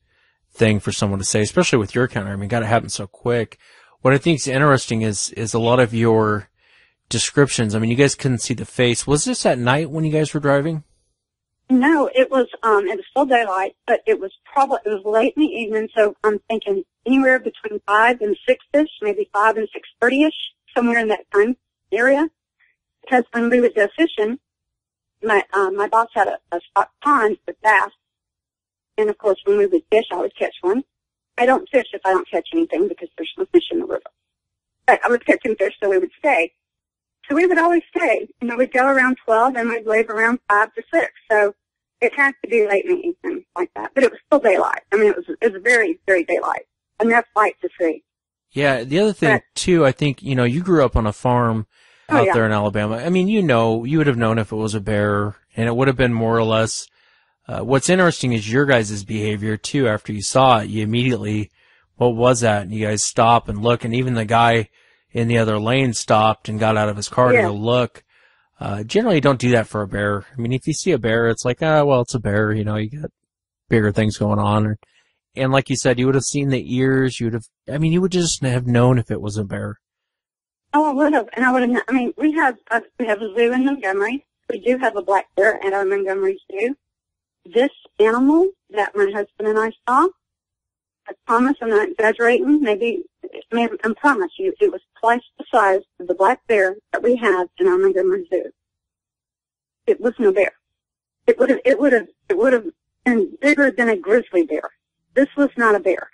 thing for someone to say, especially with your encounter. I mean, God, it happened so quick. What I think is interesting is a lot of your descriptions. I mean, you guys couldn't see the face. Was this at night when you guys were driving? No, it was still daylight, but it was late in the evening, so I'm thinking anywhere between 5 and 6-ish, maybe 5 and 6:30-ish, somewhere in that time area. Because when we would go fishing, my boss had a stock pond with bass, and of course when we would fish, I would catch one. I don't fish if I don't catch anything because there's no fish in the river. But I was catching fish, so we would stay. So we would always stay. We'd go around 12 and we'd leave around 5 to 6. So it had to be late in the evening like that. But it was still daylight. I mean, it was very, very daylight. Enough light to see. Yeah, the other thing, too, I think, you grew up on a farm out there in Alabama. I mean, you would have known if it was a bear, and it would have been more or less. What's interesting is your guys' behavior, too. After you saw it, you immediately, what was that? And you guys stop and look, and even the guy in the other lane stopped and got out of his car to go look. Generally, you don't do that for a bear. I mean, if you see a bear, it's like, well, it's a bear. You got bigger things going on. And like you said, you would have seen the ears. You would just have known if it was a bear. Oh, I would have. And I would have. I mean, we have a zoo in Montgomery. We do have a black bear at our Montgomery Zoo. This animal that my husband and I saw, I promise I'm not exaggerating, I promise you, it was twice the size of the black bear that we have in our Montgomery Zoo. It was no bear. It would have been bigger than a grizzly bear. This was not a bear.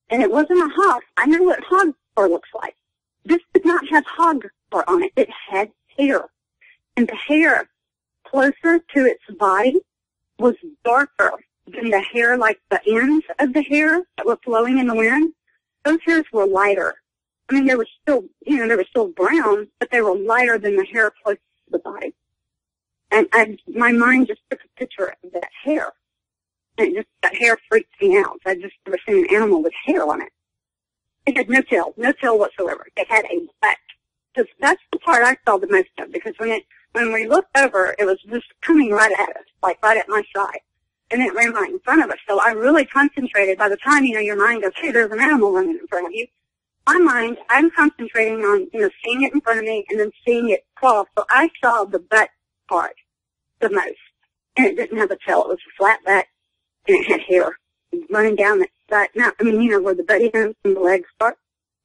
And it wasn't a hog. I know what hog fur looks like. This did not have hog fur on it. It had hair. And the hair closer to its body was darker than the hair, like the ends of the hair that were flowing in the wind. Those hairs were lighter. I mean, they were still brown, but they were lighter than the hair close to the body. And my mind just took a picture of that hair. And that hair freaked me out. I'd just never seen an animal with hair on it. It had no tail whatsoever. It had a butt. Because that's the part I saw the most of, because when we looked over, it was just coming right at us, like right at my side. And it ran right in front of us. So I really concentrated. By the time, your mind goes, hey, there's an animal running in front of you. My mind, I'm concentrating on, seeing it in front of me and then seeing it cross. So I saw the butt part the most. And it didn't have a tail. It was a flat butt, and it had hair running down that butt. Now, where the butt ends and the legs start,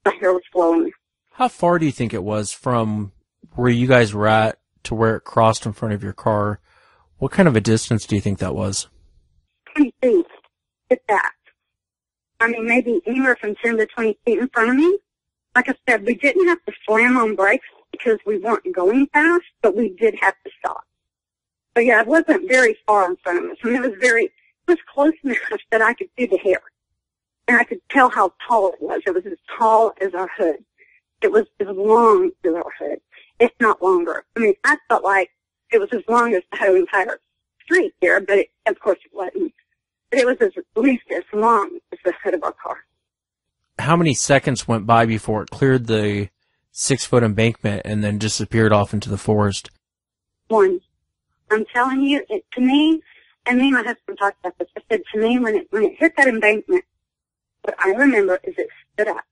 the hair was flowing. How far do you think it was from where you guys were at to where it crossed in front of your car? What kind of a distance do you think that was? 20 feet, if that. Maybe anywhere from 10 to 20 feet in front of me. Like I said, we didn't have to slam on brakes because we weren't going fast, but we did have to stop. But yeah, it wasn't very far in front of us. It was close enough that I could see the hair. And I could tell how tall it was. It was as tall as our hood. It was as long as our hood, if not longer. I felt like it was as long as the whole entire street here, but of course it wasn't. But it was at least as long as the hood of our car. How many seconds went by before it cleared the 6-foot embankment and then disappeared off into the forest? 1. I'm telling you, to me, and me and my husband talked about this, I said to me, when it hit that embankment, what I remember is it stood up.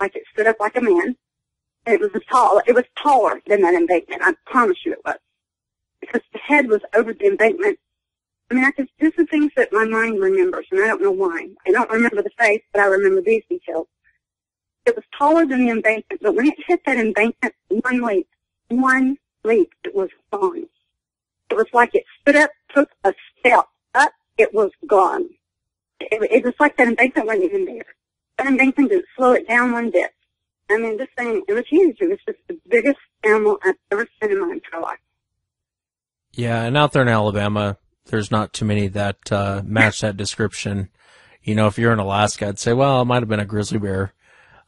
Like it stood up like a man. And it was taller than that embankment. I promise you it was. Because the head was over the embankment. These are things that my mind remembers, and I don't know why. I don't remember the face, but I remember these details. It was taller than the embankment, but when it hit that embankment, one leap, it was gone. It was like it stood up, took a step up, it was gone. It was like that embankment wasn't even there. That embankment didn't slow it down one bit. This thing, it was huge. It was just the biggest animal I've ever seen in my entire life. Yeah, and out there in Alabama, there's not too many that match that description. If you're in Alaska, I'd say, well, it might have been a grizzly bear.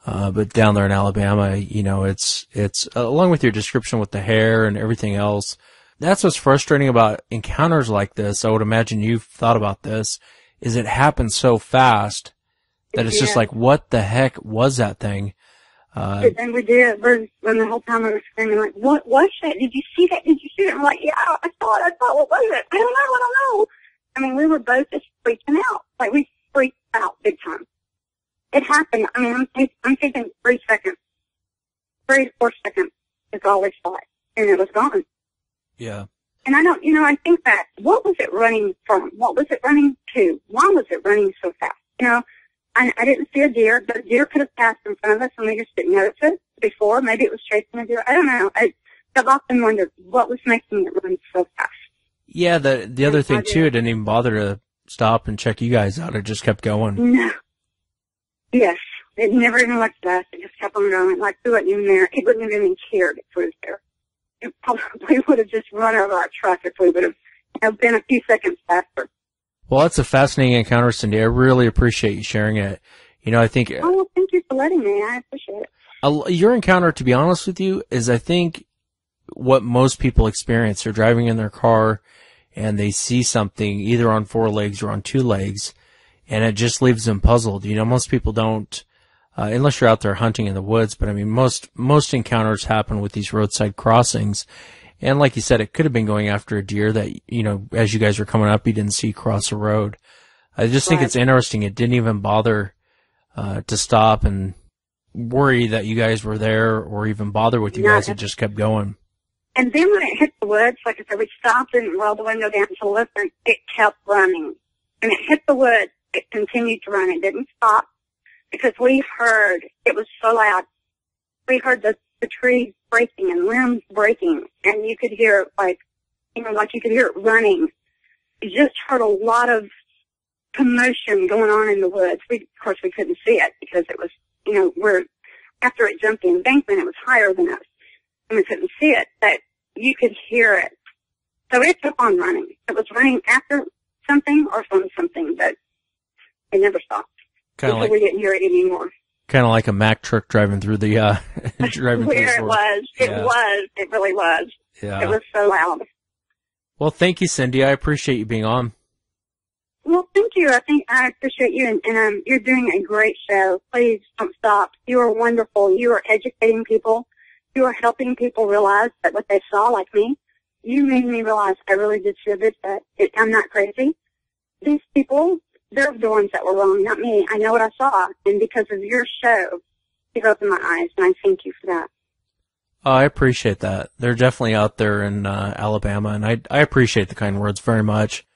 But down there in Alabama, it's along with your description with the hair and everything else, that's what's frustrating about encounters like this. I would imagine you've thought about this, is it happens so fast that it's just like, what the heck was that thing? And we did. When the whole time we were screaming, like, what was that? Did you see that? Did you see it? I'm like, yeah, I saw it. What was it? I don't know. We were both just freaking out. Like, we freaked out big time. It happened. I'm thinking 3 seconds. 3 to 4 seconds is always saw it, and it was gone. Yeah. And I don't, I think that, what was it running from? What was it running to? Why was it running so fast? I didn't see a deer, but a deer could have passed in front of us and we just didn't notice it before. Maybe it was chasing a deer. I don't know. I've often wondered what was making it run so fast. Yeah, the other thing, too, it didn't even bother to stop and check you guys out. It just kept going. No. Yes. It never even looked at us. It just kept on going. Like, we wasn't even there. It wouldn't have even cared if we was there. It probably would have just run over our truck if we would have been a few seconds faster. Well, that's a fascinating encounter, Cindy. I really appreciate you sharing it. I think... Oh, well, thank you for letting me. I appreciate it. Your encounter, to be honest with you, is, I think, what most people experience. They're driving in their car, and they see something either on 4 legs or on 2 legs, and it just leaves them puzzled. Most people don't... unless you're out there hunting in the woods, but I mean, most encounters happen with these roadside crossings. And like you said, it could have been going after a deer that, as you guys were coming up, you didn't see cross the road. I just think it's interesting. It didn't even bother, to stop and worry that you guys were there or even bother with you guys. It just kept going. And then when it hit the woods, like I said, we stopped and rolled the window down to listen. It kept running. And it hit the woods. It continued to run. It didn't stop. Because we heard, it was so loud, we heard the trees breaking and limbs breaking, and you could hear it like you could hear it running. You just heard a lot of commotion going on in the woods. Of course, we couldn't see it because it was, after it jumped the embankment, it was higher than us, and we couldn't see it, but you could hear it. So it kept on running. It was running after something or from something, but it never stopped. Like, we didn't hear it anymore. Kind of like a Mack truck driving through the driving through the it was. It really was. Yeah. It was so loud. Well, thank you, Cindy. I appreciate you being on. Well, thank you. I appreciate you, and you're doing a great show. Please don't stop. You are wonderful. You are educating people. You are helping people realize that what they saw, like me, you made me realize I really did see a Bigfoot. I'm not crazy. These people, they're the ones that were wrong, not me. I know what I saw, and because of your show, you've opened my eyes, and I thank you for that. Oh, I appreciate that. They're definitely out there in Alabama, and I appreciate the kind words very much.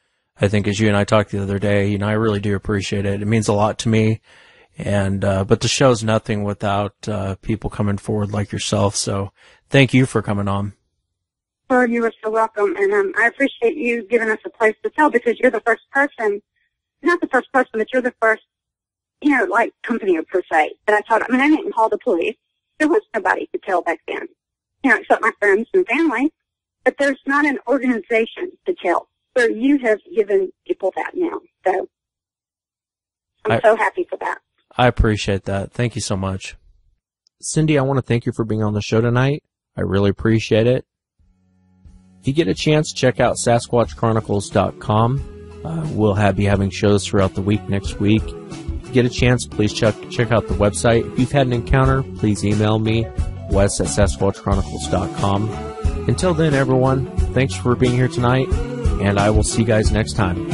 I think as you and I talked the other day, I really do appreciate it. It means a lot to me, and but the show's nothing without people coming forward like yourself. So thank you for coming on. Well, you are so welcome, and I appreciate you giving us a place to tell, because you're the first person. Not the first person, but you're the first, like company per se that I thought. I mean, I didn't call the police. There was nobody to tell back then, except my friends and family. But there's not an organization to tell. So you have given people that now. So I'm so happy for that. I appreciate that. Thank you so much. Cindy, I want to thank you for being on the show tonight. I really appreciate it. If you get a chance, check out SasquatchChronicles.com. We'll be having shows throughout the week next week. If you get a chance, please check out the website. If you've had an encounter, please email me, Wes@SasquatchChronicles.com. Until then, everyone, thanks for being here tonight, and I will see you guys next time.